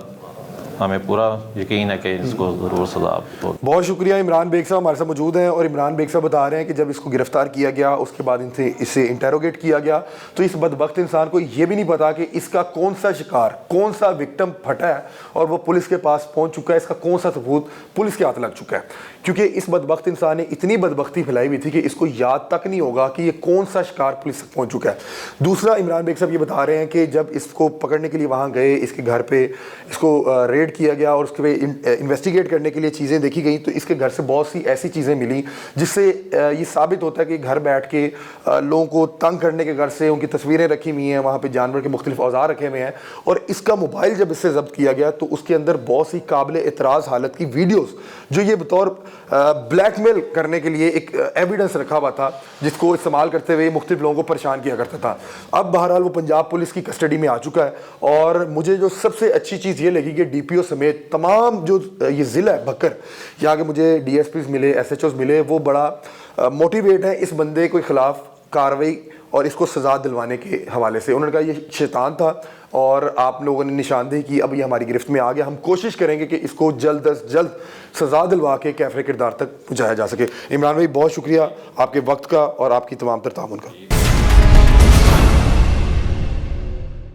S2: ہمیں پورا یقین ہے کہ اس کو ضرور سزا.
S1: بہت شکریہ. عمران بیگ صاحب ہمارے ساتھ موجود ہیں, اور عمران بیگ صاحب بتا رہے ہیں کہ جب اس کو گرفتار کیا گیا اس کے بعد اسے انٹیروگیٹ کیا گیا تو اس بدبخت انسان کو یہ بھی نہیں پتا کہ اس کا کون سا شکار, کون سا وکٹم پھٹا ہے اور وہ پولیس کے پاس پہنچ چکا ہے, اس کا کون سا ثبوت پولیس کے ہاتھ لگ چکا ہے. کیونکہ اس بدبخت انسان نے اتنی بدبختی پھیلائی ہوئی تھی کہ اس کو یاد تک نہیں ہوگا کہ یہ کون سا شکار پولیس تک پہنچ چکا ہے. دوسرا, عمران بیگ صاحب یہ بتا رہے ہیں کہ جب اس کو پکڑنے کے لیے وہاں گئے, اس کے گھر پہ اس کو ریڈ کیا گیا اور اس کے انویسٹیگیٹ کرنے کے لیے چیزیں دیکھی گئیں, تو اس کے گھر سے بہت سی ایسی چیزیں ملیں جس سے یہ ثابت ہوتا ہے کہ گھر بیٹھ کے لوگوں کو تنگ کرنے کے گھر سے ان کی تصویریں رکھی ہوئی ہیں, وہاں پہ جانور کے مختلف اوزار رکھے ہوئے ہیں. اور اس کا موبائل جب اس سے ضبط کیا گیا تو اس کے اندر بہت سی قابل اعتراض حالت کی ویڈیوز جو یہ بطور بلیک میل کرنے کے لیے ایک ایویڈنس رکھا ہوا تھا جس کو استعمال کرتے ہوئے مختلف لوگوں کو پریشان کیا کرتا تھا. اب بہرحال وہ پنجاب پولیس کی کسٹڈی میں آ چکا ہے, اور مجھے جو سب سے اچھی چیز یہ لگی کہ ڈی پی او سمیت تمام جو یہ ضلع ہے بکر, یہاں کے مجھے ڈی ایس پیز ملے, ایس ایچ اوز ملے, وہ بڑا موٹیویٹ ہیں اس بندے کے خلاف کارروائی اور اس کو سزا دلوانے کے حوالے سے. انہوں نے کہا یہ شیطان تھا اور آپ لوگوں نے نشاندہی کی, اب یہ ہماری گرفت میں آ گیا, ہم کوشش کریں گے کہ اس کو جلد از جلد سزا دلوا کے کیفے کردار تک پہنچایا جا سکے. عمران بھائی بہت شکریہ آپ کے وقت کا اور آپ کی تمام تر تعاون کا.